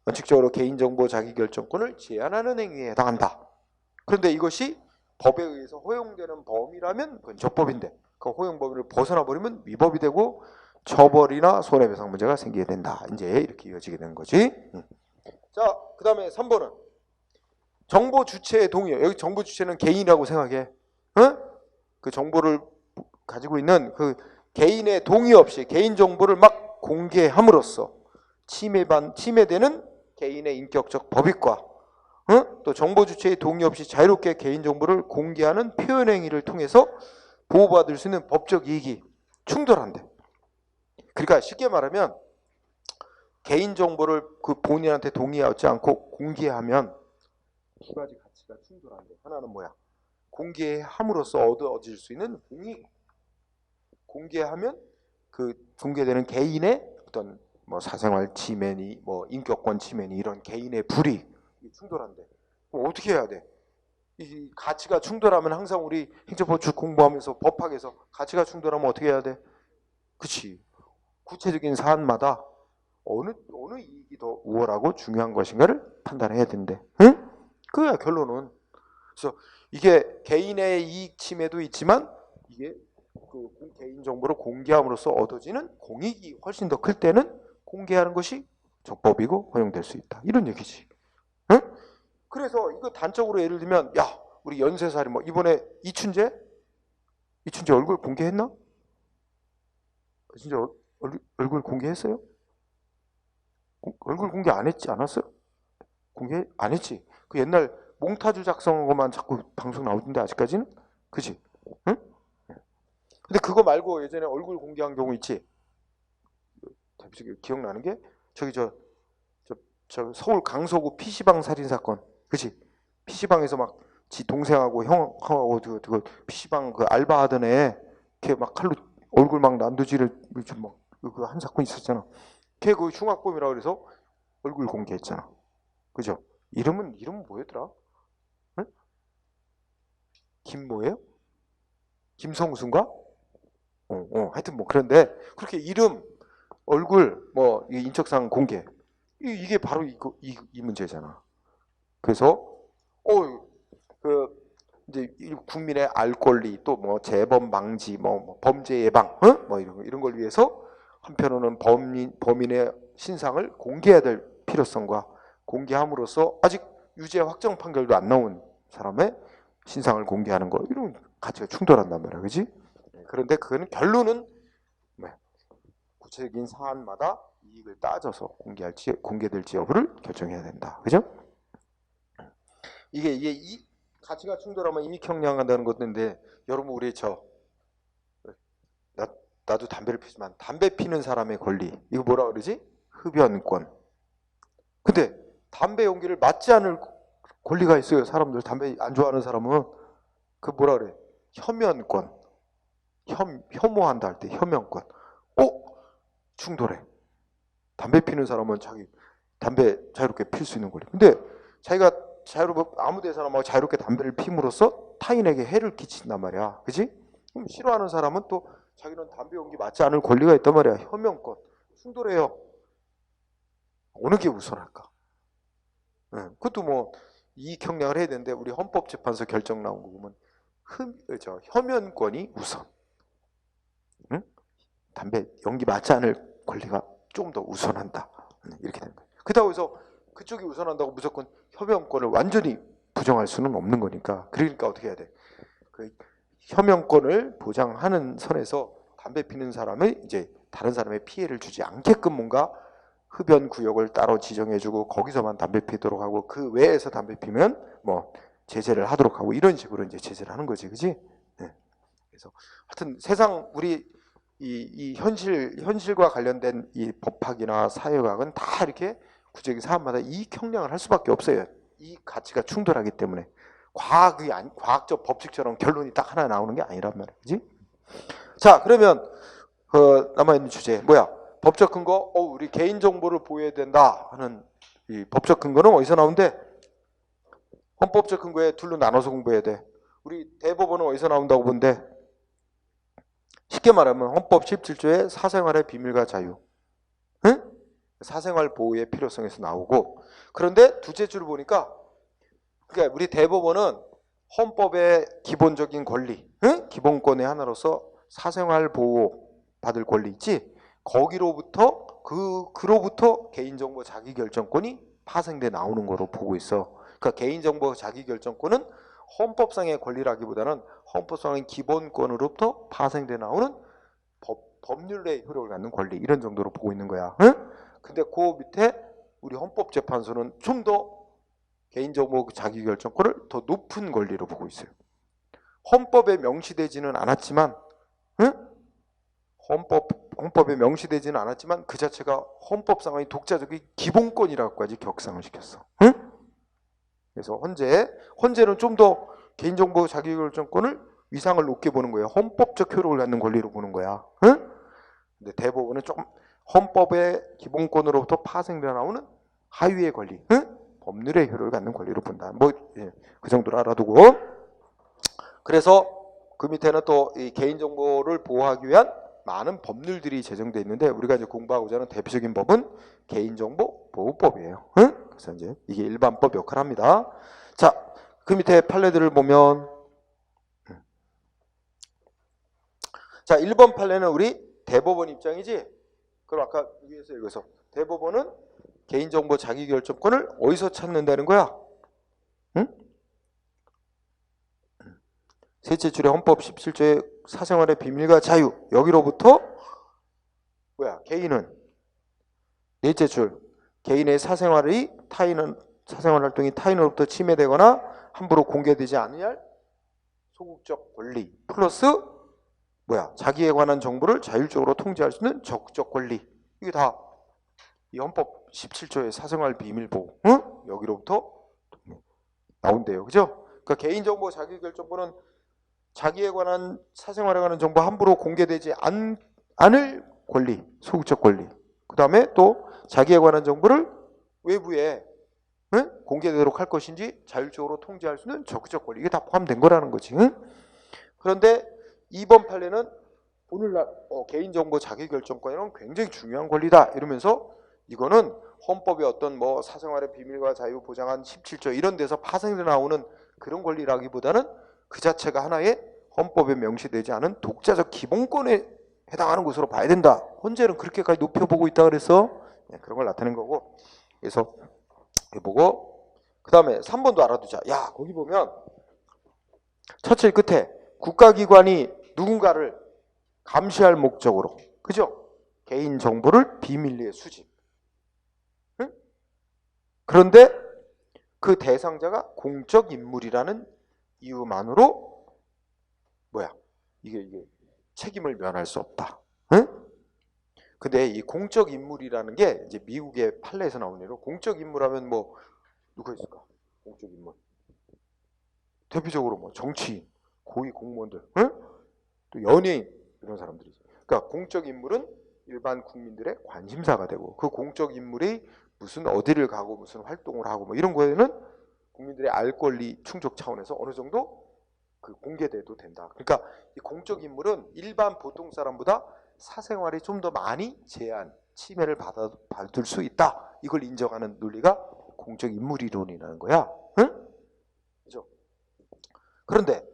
원칙적으로 개인정보 자기결정권을 제한하는 행위에 해당한다. 그런데 이것이 법에 의해서 허용되는 범위라면 그건 적법인데 그 허용 범위를 벗어나 버리면 위법이 되고 처벌이나 손해배상 문제가 생기게 된다. 이제 이렇게 이어지게 되는 거지. 자, 그 다음에 3번은 정보 주체의 동의. 여기 정보 주체는 개인이라고 생각해. 그 정보를 가지고 있는 그 개인의 동의 없이 개인 정보를 막 공개함으로써 침해되는 개인의 인격적 법익과 또 정보 주체의 동의 없이 자유롭게 개인 정보를 공개하는 표현 행위를 통해서 보호받을 수 있는 법적 이익이 충돌한대. 그러니까 쉽게 말하면 개인 정보를 그 본인한테 동의하지 않고 공개하면 두 가지 가치가 충돌한대. 하나는 뭐야? 공개함으로써 얻어질 수 있는 공익. 공개하면 그 공개되는 개인의 어떤 뭐 사생활 침해니 뭐 인격권 침해니 이런 개인의 불이익 충돌한대. 그럼 어떻게 해야 돼? 이 가치가 충돌하면 항상 우리 행정법 공부하면서 법학에서 가치가 충돌하면 어떻게 해야 돼? 그치. 구체적인 사안마다 어느 이익이 더 우월하고 중요한 것인가를 판단해야 된대. 응? 그거야 결론은. 그래서 이게 개인의 이익 침해도 있지만 이게 그 개인 정보를 공개함으로써 얻어지는 공익이 훨씬 더 클 때는 공개하는 것이 적법이고 허용될 수 있다. 이런 얘기지. 응? 그래서 이거 단적으로 예를 들면 야 우리 연쇄살인 뭐 이번에 이춘재 얼굴 공개했나? 진짜 얼굴 공개했어요? 얼굴 공개 안 했지 않았어요? 공개 안 했지. 그 옛날 몽타주 작성한 것만 자꾸 방송 나오던데 아직까지는? 그지? 응? 근데 그거 말고 예전에 얼굴 공개한 경우 있지? 대표적으로 기억나는 게 저기 저 서울 강서구 PC방 살인 사건, 그지? PC방에서 막 지 동생하고 형하고 그 PC방 그 알바하던 애, 걔 막 칼로 얼굴 막 난도질을 막그 한 사건 있었잖아. 걔 그 흉악범이라 그래서 얼굴 공개했잖아. 그죠? 이름 뭐였더라? 응? 김 뭐예요? 김성수인가? 하여튼 뭐 그런데 그렇게 이름, 얼굴, 뭐 인적사항 공개, 이게 바로 이 문제잖아. 그래서 그 이제 국민의 알 권리, 또 뭐 재범 방지, 뭐 범죄 예방, 뭐 이런 걸 위해서 한편으로는 범인의 신상을 공개해야 될 필요성과, 공개함으로써 아직 유죄 확정 판결도 안 나온 사람의 신상을 공개하는 거, 이런 가치가 충돌한단 말이야, 그렇지? 그런데 그거는 결론은 구체적인 사안마다 이익을 따져서 공개될지 여부를 결정해야 된다, 그죠? 이게 이 가치가 충돌하면 이익 형량한다는 것인데, 여러분 우리 나도 담배를 피지만 담배 피는 사람의 권리, 이거 뭐라 그러지? 흡연권. 근데 담배 연기를 맞지 않을 권리가 있어요. 사람들 담배 안 좋아하는 사람은 그 뭐라 그래? 혐연권. 혐오한다 할 때 혐연권. 충돌해. 담배 피는 사람은 자기 담배 자유롭게 필 수 있는 권리. 근데 자기가 아무 데서나 막 자유롭게 담배를 피므로써 타인에게 해를 끼친단 말이야. 그지? 그럼 싫어하는 사람은 또 자기는 담배 연기 맞지 않을 권리가 있단 말이야. 혐연권. 충돌해요. 어느 게 우선할까? 그것도 뭐 이익 형량을 해야 되는데, 우리 헌법재판소 결정 나온 거 보면 혐연권이 우선. 담배 연기 맞지 않을 권리가 좀 더 우선한다. 이렇게 되는 거예요. 그렇다고 해서 그쪽이 우선한다고 무조건 혐연권을 완전히 부정할 수는 없는 거니까. 그러니까 어떻게 해야 돼? 그 혐연권을 보장하는 선에서 담배 피는 사람을 이제 다른 사람의 피해를 주지 않게끔 뭔가 흡연 구역을 따로 지정해주고 거기서만 담배 피도록 하고, 그 외에서 담배 피면 뭐 제재를 하도록 하고, 이런 식으로 이제 제재를 하는 거지, 그지? 네. 그래서 하여튼 세상 우리 이 현실과 관련된 이 법학이나 사회학은 다 이렇게 구체적인 사안마다 이익 형량을 할 수밖에 없어요. 이 가치가 충돌하기 때문에. 과학적 법칙처럼 결론이 딱 하나 나오는 게 아니란 말이지. 자, 그러면 남아있는 주제 뭐야? 법적 근거. 우리 개인정보를 보호해야 된다 하는 이 법적 근거는 어디서 나온대? 헌법적 근거에 둘로 나눠서 공부해야 돼. 우리 대법원은 어디서 나온다고 본대? 쉽게 말하면 헌법 17조의 사생활의 비밀과 자유, 사생활 보호의 필요성에서 나오고, 그런데 둘째 줄을 보니까, 그러니까 우리 대법원은 헌법의 기본적인 권리, 기본권의 하나로서 사생활 보호 받을 권리 있지, 그로부터 개인정보 자기결정권이 파생돼 나오는 거로 보고 있어. 그러니까 개인정보 자기결정권은 헌법상의 권리라기보다는 헌법상의 기본권으로부터 파생돼 나오는 법률의 효력을 갖는 권리, 이런 정도로 보고 있는 거야. 근데 그 밑에 우리 헌법재판소는 좀 더 개인정보 자기결정권을 더 높은 권리로 보고 있어요. 헌법에 명시되지는 않았지만, 헌법에 명시되지는 않았지만 그 자체가 헌법상의 독자적인 기본권이라고까지 격상을 시켰어. 그래서 헌재는 좀 더 개인정보 자기결정권을 위상을 높게 보는 거예요. 헌법적 효력을 갖는 권리로 보는 거야. 근데 대법원은 조금 헌법의 기본권으로부터 파생되어 나오는 하위의 권리, 법률의 효력을 갖는 권리로 본다. 그 정도로 알아두고, 그래서 그 밑에는 또 이 개인정보를 보호하기 위한 많은 법률들이 제정되어 있는데, 우리가 이제 공부하고자 하는 대표적인 법은 개인정보보호법이에요. 그래서 이제 이게 일반법 역할을 합니다. 자, 그 밑에 판례들을 보면, 자, 1번 판례는 우리 대법원 입장이지. 그럼 아까 위에서 읽어서 대법원은 개인정보 자기결정권을 어디서 찾는다는 거야? 셋째 줄에 헌법 17조의 사생활의 비밀과 자유, 여기로부터 개인은, 넷째 줄, 개인의 사생활 활동이 타인으로부터 침해되거나 함부로 공개되지 않으냐 소극적 권리 플러스 자기에 관한 정보를 자율적으로 통제할 수 있는 적극적 권리. 이게 다 이 헌법 17조의 사생활 비밀보호 여기로부터 나온대요. 그죠? 그러니까 개인정보 자기결정권은 자기에 관한 사생활에 관한 정보 함부로 공개되지 않을 권리, 소극적 권리. 그 다음에 또 자기에 관한 정보를 외부에 공개되도록 할 것인지 자율적으로 통제할 수 있는 적극적 권리. 이게 다 포함된 거라는 거지. 그런데 2번 판례는 오늘날 개인정보 자기결정권은 굉장히 중요한 권리다 이러면서 이거는 헌법의 어떤 사생활의 비밀과 자유 보장한 17조 이런 데서 파생돼 나오는 그런 권리라기보다는 그 자체가 하나의 헌법에 명시되지 않은 독자적 기본권에 해당하는 것으로 봐야 된다. 헌재는 그렇게까지 높여보고 있다 그래서 그런 걸 나타낸 거고. 그래서 보고 그 다음에 3번도 알아두자. 야 거기 보면 첫째 끝에 국가기관이 누군가를 감시할 목적으로 그죠? 개인정보를 비밀리에 수집. 그런데 그 대상자가 공적 인물이라는 이유만으로 이게 책임을 면할 수 없다. 근데 이 공적 인물이라는 게 이제 미국의 판례에서 나오는 대로 공적 인물하면 누가 있을까? 공적 인물. 대표적으로 정치인, 고위 공무원들, 또 연예인 이런 사람들이죠. 그러니까 공적 인물은 일반 국민들의 관심사가 되고 그 공적 인물이 무슨 어디를 가고 무슨 활동을 하고 이런 거에는 국민들의 알 권리 충족 차원에서 어느 정도 공개돼도 된다. 그러니까 이 공적 인물은 일반 보통 사람보다 사생활이 좀 더 많이 제한, 침해를 받을 수 있다. 이걸 인정하는 논리가 공적 인물 이론이라는 거야. 응? 그죠? 그런데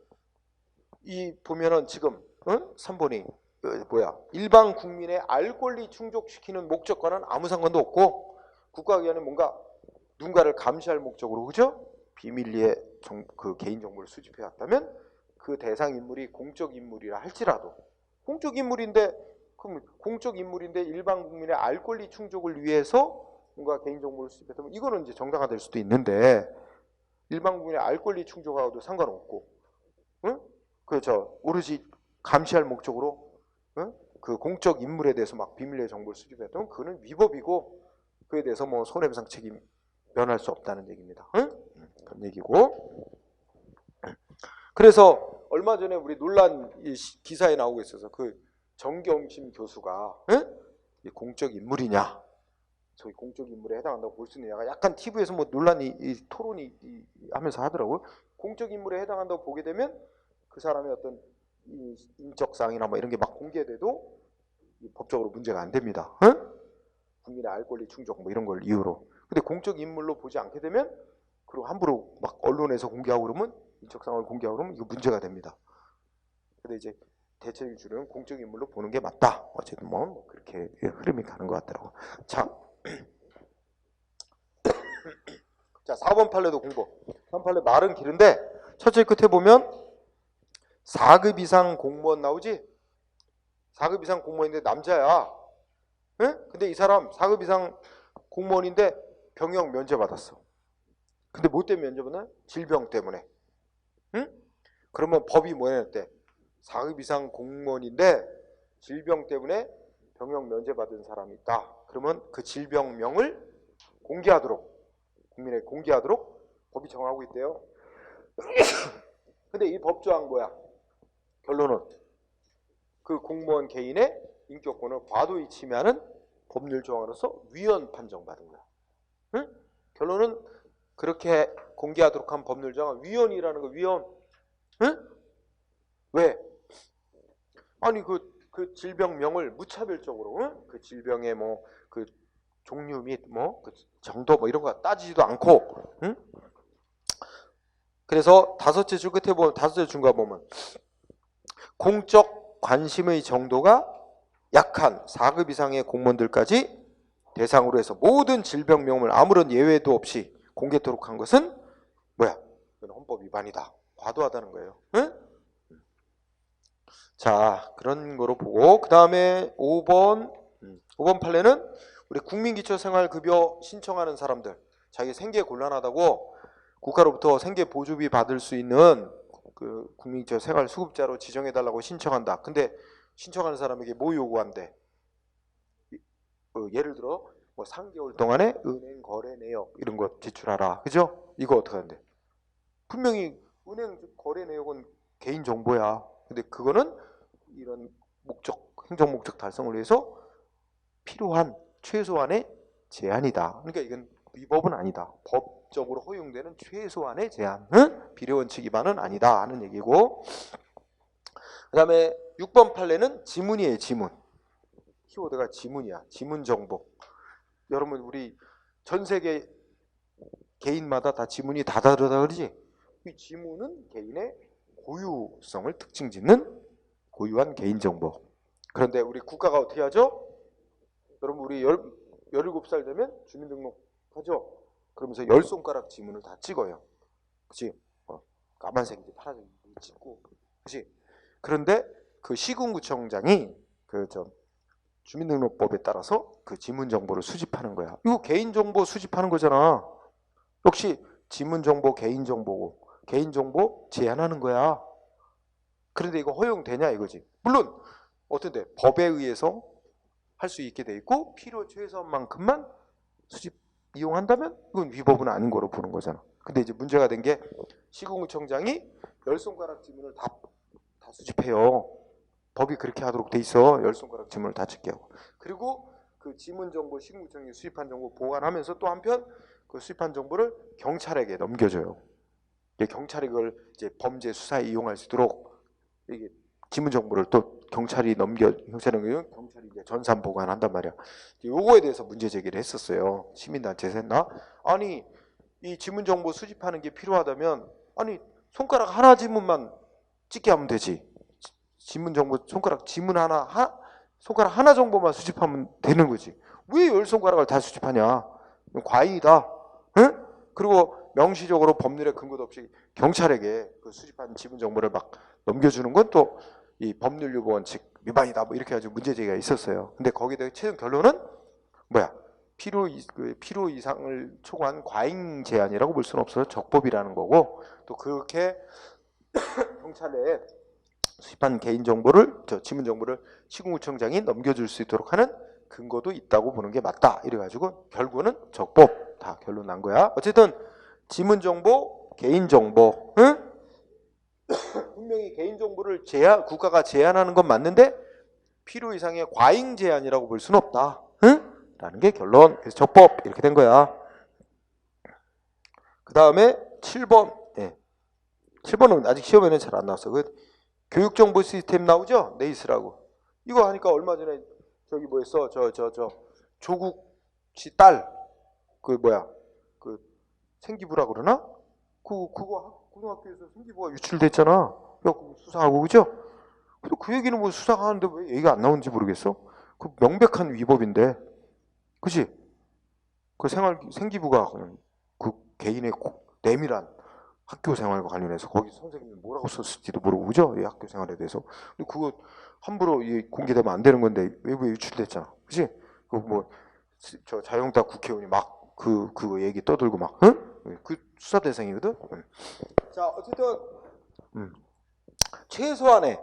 이 보면은 지금 3번이 일반 국민의 알 권리 충족시키는 목적과는 아무 상관도 없고 국가기관이 누군가를 감시할 목적으로 그죠? 비밀리에 그 개인 정보를 수집해 왔다면 그 대상 인물이 공적 인물이라 할지라도 공적 인물인데 일반 국민의 알 권리 충족을 위해서 뭔가 개인 정보를 수집했다면 이거는 이제 정당화될 수도 있는데 일반 국민의 알 권리 충족하고도 상관없고 그렇죠. 오로지 감시할 목적으로 그 공적 인물에 대해서 막 비밀리에 정보를 수집했다면 그거는 위법이고 그에 대해서 손해배상 책임 면할 수 없다는 얘기입니다. 그런 얘기고. 그래서 얼마 전에 우리 논란 기사에 나오고 있어서 그 정경심 교수가 공적 인물이냐, 저희 공적 인물에 해당한다고 볼 수 있느냐가 약간 TV에서 논란이 토론이 하면서 하더라고요. 공적 인물에 해당한다고 보게 되면 그 사람의 어떤 인적 사항이나 이런 게 막 공개돼도 법적으로 문제가 안 됩니다. 국민의 알 권리 충족 이런 걸 이유로. 근데 공적 인물로 보지 않게 되면 그리고 함부로 막 언론에서 공개하고 그러면 인적 사항을 공개하고 그러면 이거 문제가 됩니다. 근데 이제 대책을 주는 공적 인물로 보는 게 맞다. 어쨌든 그렇게 흐름이 가는 것 같더라고. 자, 4번 판례도 공부. 3번 판례 말은 길은데 첫째 끝에 보면 4급 이상 공무원 나오지? 4급 이상 공무원인데 남자야. 근데 이 사람 4급 이상 공무원인데 병역 면제받았어. 근데 뭐 때문에 면제받나? 질병 때문에. 그러면 법이 뭐였대? 4급 이상 공무원인데 질병 때문에 병역 면제받은 사람이 있다. 그러면 그 질병명을 공개하도록, 국민에게 공개하도록 법이 정하고 있대요. 근데 이 법조항 뭐야? 결론은 그 공무원 개인의 인격권을 과도히 침해하는 법률 조항으로서 위헌 판정받은 거야. 결론은 그렇게 공개하도록 한 법률 조항은 위헌이라는 거. 위헌. 왜? 아니 그 질병명을 무차별적으로 그 질병의 그 종류 및 그 정도 이런 거 따지지도 않고. 그래서 다섯째 줄 끝에 보면 다섯째 줄가 보면 공적 관심의 정도가 약한 4급 이상의 공무원들까지 대상으로 해서 모든 질병명을 아무런 예외도 없이 공개토록 한 것은 뭐야? 이건 헌법 위반이다. 과도하다는 거예요. 자, 그런 거로 보고 그 다음에 5번 판례는 우리 국민기초생활급여 신청하는 사람들 자기 생계 곤란하다고 국가로부터 생계 보조비 받을 수 있는 그 국민 생활 수급자로 지정해 달라고 신청한다. 근데 신청하는 사람에게 뭐 요구한대? 예를 들어 뭐 3개월 동안에 은행 거래 내역 이런 거 제출하라. 그죠? 이거 어떻게 하는데? 분명히 은행 거래 내역은 개인 정보야. 근데 그거는 이런 목적, 행정 목적 달성을 위해서 필요한 최소한의 제한이다. 그러니까 이건 위법은 아니다. 법적으로 허용되는 최소한의 제한은 비례 원칙 위반은 아니다 하는 얘기고, 그 다음에 6번 판례는 지문이에요. 지문. 키워드가 지문이야. 지문 정보. 여러분 우리 전 세계 개인마다 다 지문이 다 다르다 그러지? 이 지문은 개인의 고유성을 특징 짓는 고유한 개인정보. 그런데 우리 국가가 어떻게 하죠? 여러분 우리 17살 되면 주민등록 하죠? 그러면서 10손가락 지문을 다 찍어요. 그치? 까만색인지 파란색인지 찍고. 그치? 그런데 그 시군구청장이 주민등록법에 따라서 그 지문 정보를 수집하는 거야. 이거 개인정보 수집하는 거잖아. 역시 지문정보 개인정보고 개인정보 제한하는 거야. 그런데 이거 허용되냐 이거지. 물론 어떤데 법에 의해서 할 수 있게 돼 있고 필요 최소한만큼만 수집 이용한다면 이건 위법은 아닌 거로 보는 거잖아. 근데 이제 문제가 된 게 시군구청장이 10손가락 지문을 다 수집해요. 법이 그렇게 하도록 돼 있어. 10손가락 지문을 다 찍게 하고. 그리고 그 지문 정보 시군구청이 수집한 정보 보관하면서 또 한편 그 수집한 정보를 경찰에게 넘겨줘요. 경찰이 그걸 이제 범죄 수사에 이용할 수 있도록 이게 지문 정보를 또 경찰이 이제 전산 보관한단 말이야. 요거에 대해서 문제 제기를 했었어요. 시민단체에서 했나? 아니 이 지문 정보 수집하는 게 필요하다면 아니 손가락 하나 지문만 찍게 하면 되지. 지문 정보 손가락 하나 정보만 수집하면 되는 거지. 왜 10손가락을 다 수집하냐? 과잉이다. 응? 그리고 명시적으로 법률에 근거도 없이 경찰에게 그 수집한 지문 정보를 막 넘겨주는 건 또 이 법률 유보 원칙 위반이다. 뭐 이렇게 가지고 문제 제기가 있었어요. 근데 거기에 대해 최종 결론은 뭐야? 필요 이상을 초과한 과잉 제한이라고 볼 수는 없어요. 적법이라는 거고 또 그렇게 경찰에 수집한 개인 정보를 지문 정보를 시군구청장이 넘겨줄 수 있도록 하는 근거도 있다고 보는 게 맞다. 이래가지고 결국은 적법 다 결론 난 거야. 어쨌든 지문 정보, 개인 정보, 응? 분명히 개인 정보를 국가가 제한하는 건 맞는데 필요 이상의 과잉 제한이라고 볼 수는 없다. 응? 라는 게 결론. 그래서 적법 이렇게 된 거야. 그 다음에 7번. 7번은 아직 시험에는 잘 안 나왔어. 교육정보 시스템 나오죠? 네이스라고. 이거 하니까 얼마 전에 저기 뭐였어? 조국 씨 딸 그 생기부라 그러나? 그거 고등학교에서 생기부가 유출됐잖아. 야, 그거 수사하고 그죠? 근데 그 얘기는 뭐 수사하는데 왜 얘기가 안 나오는지 모르겠어. 그 명백한 위법인데, 그렇지? 그 생기부가 그 개인의 내밀한 학교 생활과 관련해서 거기 선생님이 뭐라고 썼을지도 모르고 그죠? 이 학교 생활에 대해서. 근데 그거 함부로 공개되면 안 되는 건데 외부에 유출됐잖아. 그치? 저 자영당 국회의원이 막 그 얘기 떠들고 막, 응? 그 수사 대상이거든? 자, 어쨌든, 최소한의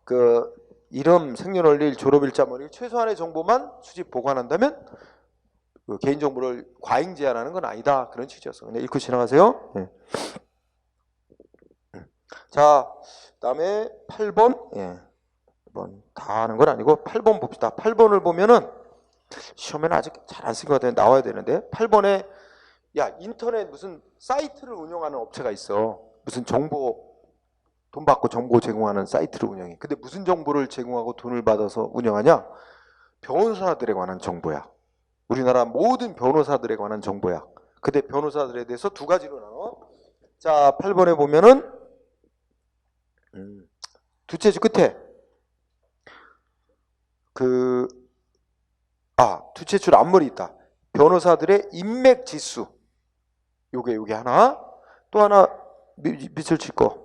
그 이름, 생년월일, 졸업일자 뭐 최소한의 정보만 수집 보관한다면 그 개인정보를 과잉 제한하는 건 아니다. 그런 취지였어. 그냥 읽고 지나가세요. 네. 자, 그다음에 8번. 8번 다 하는 건 아니고 8번 봅시다. 8번을 보면은 시험에는 아직 잘 안 쓴 것 같은데 나와야 되는데 8번에 인터넷 무슨 사이트를 운영하는 업체가 있어. 무슨 돈 받고 정보 제공하는 사이트를 운영해. 근데 무슨 정보를 제공하고 돈을 받아서 운영하냐? 변호사들에 관한 정보야. 우리나라 모든 변호사들에 관한 정보야. 근데 변호사들에 대해서 두 가지로 나눠. 자, 8번에 보면은 두째 줄 끝에 두째 줄 앞머리 있다. 변호사들의 인맥 지수. 요게 하나. 또 하나 밑을 칠 거.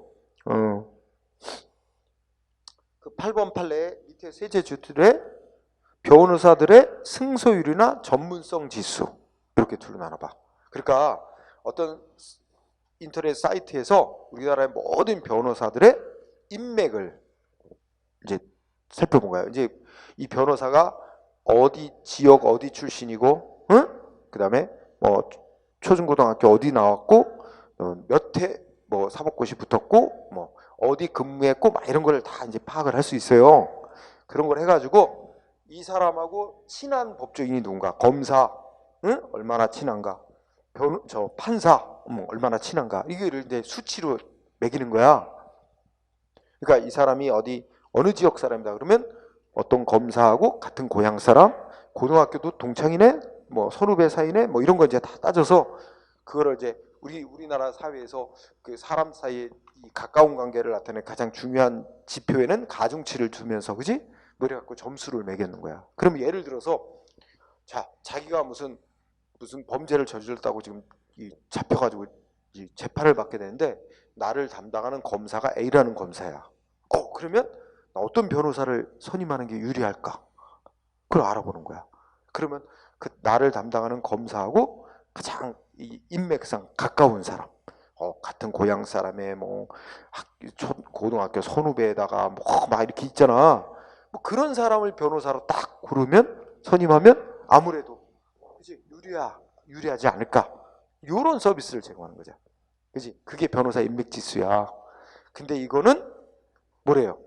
그 8번 판례 밑에 세제 줄에 변호사들의 승소율이나 전문성 지수. 이렇게 둘로 나눠봐. 그러니까 어떤 인터넷 사이트에서 우리나라의 모든 변호사들의 인맥을 이제 살펴본 거예요. 이제 이 변호사가 어디 지역 어디 출신이고, 응? 그다음에 뭐 초중고등학교 어디 나왔고, 몇 회 뭐 사법고시 붙었고, 뭐 어디 근무했고, 막 이런 걸 다 이제 파악을 할 수 있어요. 그런 걸 해가지고 이 사람하고 친한 법조인이 누군가, 검사, 응? 얼마나 친한가, 저 판사, 얼마나 친한가, 이거를 이제 수치로 매기는 거야. 그러니까 이 사람이 어느 지역 사람이다 그러면 어떤 검사하고 같은 고향 사람, 고등학교도 동창이네, 뭐 선후배 사이네, 뭐 이런 거 이제 다 따져서 그거를 이제 우리나라 사회에서 그 사람 사이의 이 가까운 관계를 나타내는 가장 중요한 지표에는 가중치를 두면서, 그지? 그래 갖고 점수를 매겼는 거야. 그럼 예를 들어서 자기가 무슨 범죄를 저질렀다고 지금 잡혀가지고 이 재판을 받게 되는데, 나를 담당하는 검사가 A라는 검사야. 그러면 나 어떤 변호사를 선임하는 게 유리할까? 그걸 알아보는 거야. 그러면 그 나를 담당하는 검사하고 가장 이 인맥상 가까운 사람, 같은 고향 사람의 뭐 고등학교 선후배에다가 뭐 막 이렇게 있잖아. 뭐 그런 사람을 변호사로 딱 고르면, 선임하면 아무래도 그치, 유리하지 않을까? 이런 서비스를 제공하는 거죠. 그지? 그게 변호사 인맥 지수야. 근데 이거는 뭐래요?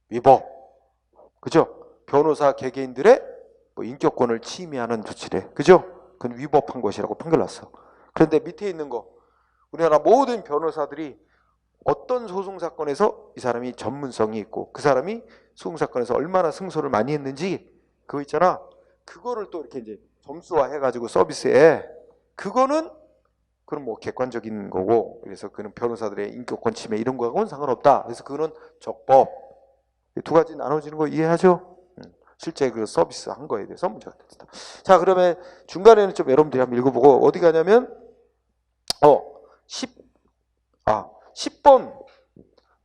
위법. 그죠? 변호사 개개인들의 뭐 인격권을 침해하는 조치래. 그죠? 그건 위법한 것이라고 판결났어. 그런데 밑에 있는 거, 우리나라 모든 변호사들이 어떤 소송 사건에서 이 사람이 전문성이 있고 그 사람이 소송 사건에서 얼마나 승소를 많이 했는지, 그거 있잖아. 그거를 또 이렇게 이제 점수화 해가지고 서비스에, 그거는 그건 뭐 객관적인 거고, 그래서 그는 변호사들의 인격권 침해 이런 거하고는 상관없다. 그래서 그거는 적법. 두 가지 나눠지는 거 이해하죠? 실제 그 서비스 한 거에 대해서 문제가 됐다. 자, 그러면 중간에는 좀 여러분들이 한번 읽어보고, 어디 가냐면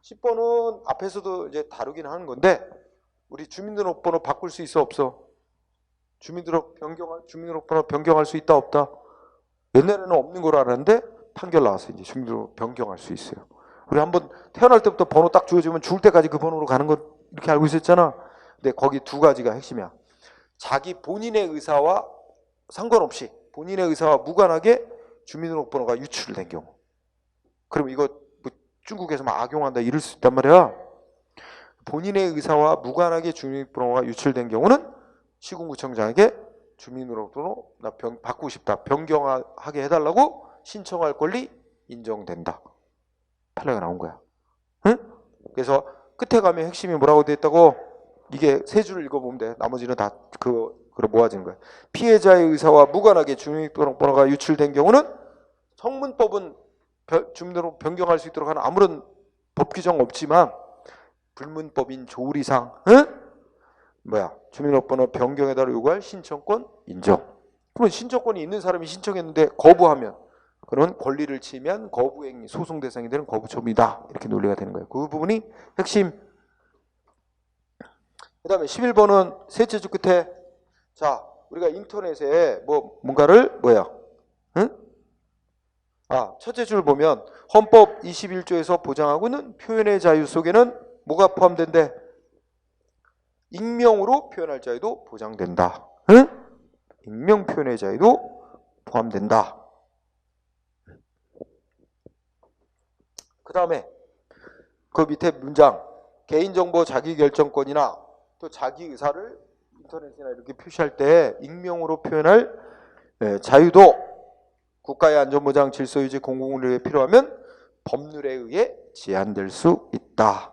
10번은 앞에서도 이제 다루긴 하는 건데, 우리 주민등록번호 바꿀 수 있어 없어? 주민등록번호 변경할 수 있다 없다? 옛날에는 없는 걸 알았는데 판결 나와서 이제 주민등록 변경할 수 있어요. 우리 한번 태어날 때부터 번호 딱 주어지면 죽을 때까지 그 번호로 가는 거 이렇게 알고 있었잖아. 근데 거기 두 가지가 핵심이야. 자기 본인의 의사와 상관없이, 본인의 의사와 무관하게 주민등록번호가 유출된 경우, 그럼 이거 뭐 중국에서 막 악용한다 이럴 수 있단 말이야. 본인의 의사와 무관하게 주민등록번호가 유출된 경우는 시군구청장에게 주민등록번호 나 바꾸고 싶다, 변경하게 해달라고 신청할 권리 인정된다. 판례가 나온 거야. 응? 그래서 끝에 가면 핵심이 뭐라고 돼 있다고? 이게 세 줄을 읽어보면 돼. 나머지는 다 그거 모아진 거야. 피해자의 의사와 무관하게 주민등록번호가 유출된 경우는 성문법은 주민등록 변경할 수 있도록 하는 아무런 법 규정 없지만, 불문법인 조리상 주민등록번호 변경에달라 요구할 신청권 인정. 그러면 신청권이 있는 사람이 신청했는데 거부하면 그런 권리를 침해한 거부행위, 소송 대상이 되는 거부처분이다. 이렇게 논리가 되는 거예요. 그 부분이 핵심. 그 다음에 11번은 셋째 줄 끝에, 우리가 인터넷에 뭔가를 첫째 줄 보면 헌법 21조에서 보장하고는 표현의 자유 속에는 뭐가 포함된대? 익명으로 표현할 자유도 보장된다. 익명 표현의 자유도 포함된다. 그 다음에 그 밑에 문장, 개인정보 자기결정권이나 또 자기 의사를 인터넷이나 이렇게 표시할 때 익명으로 표현할 자유도 국가의 안전보장, 질서유지, 공공운영에 필요하면 법률에 의해 제한될 수 있다.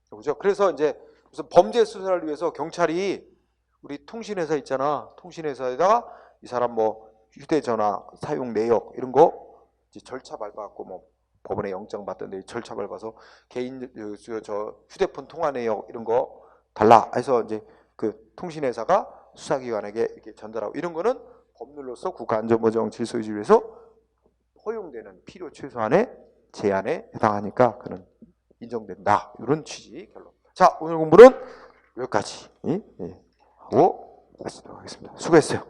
그죠? 그래서 이제 무슨 범죄 수사를 위해서 경찰이 우리 통신회사 있잖아. 통신회사에다가 이 사람 뭐 휴대전화 사용 내역 이런 거 이제 절차 밟아갖고 뭐 법원에 영장 받던데 절차 밟아서 개인 저 휴대폰 통화 내역 이런 거 달라 해서 이제 그 통신회사가 수사기관에게 이렇게 전달하고, 이런 거는 법률로서 국가안전보장 질서유지를 위해서 허용되는 필요 최소한의 제한에 해당하니까 그는 인정된다. 이런 취지 결론. 자, 오늘 공부는 여기까지 하고 마치도록 하겠습니다. 수고했어요.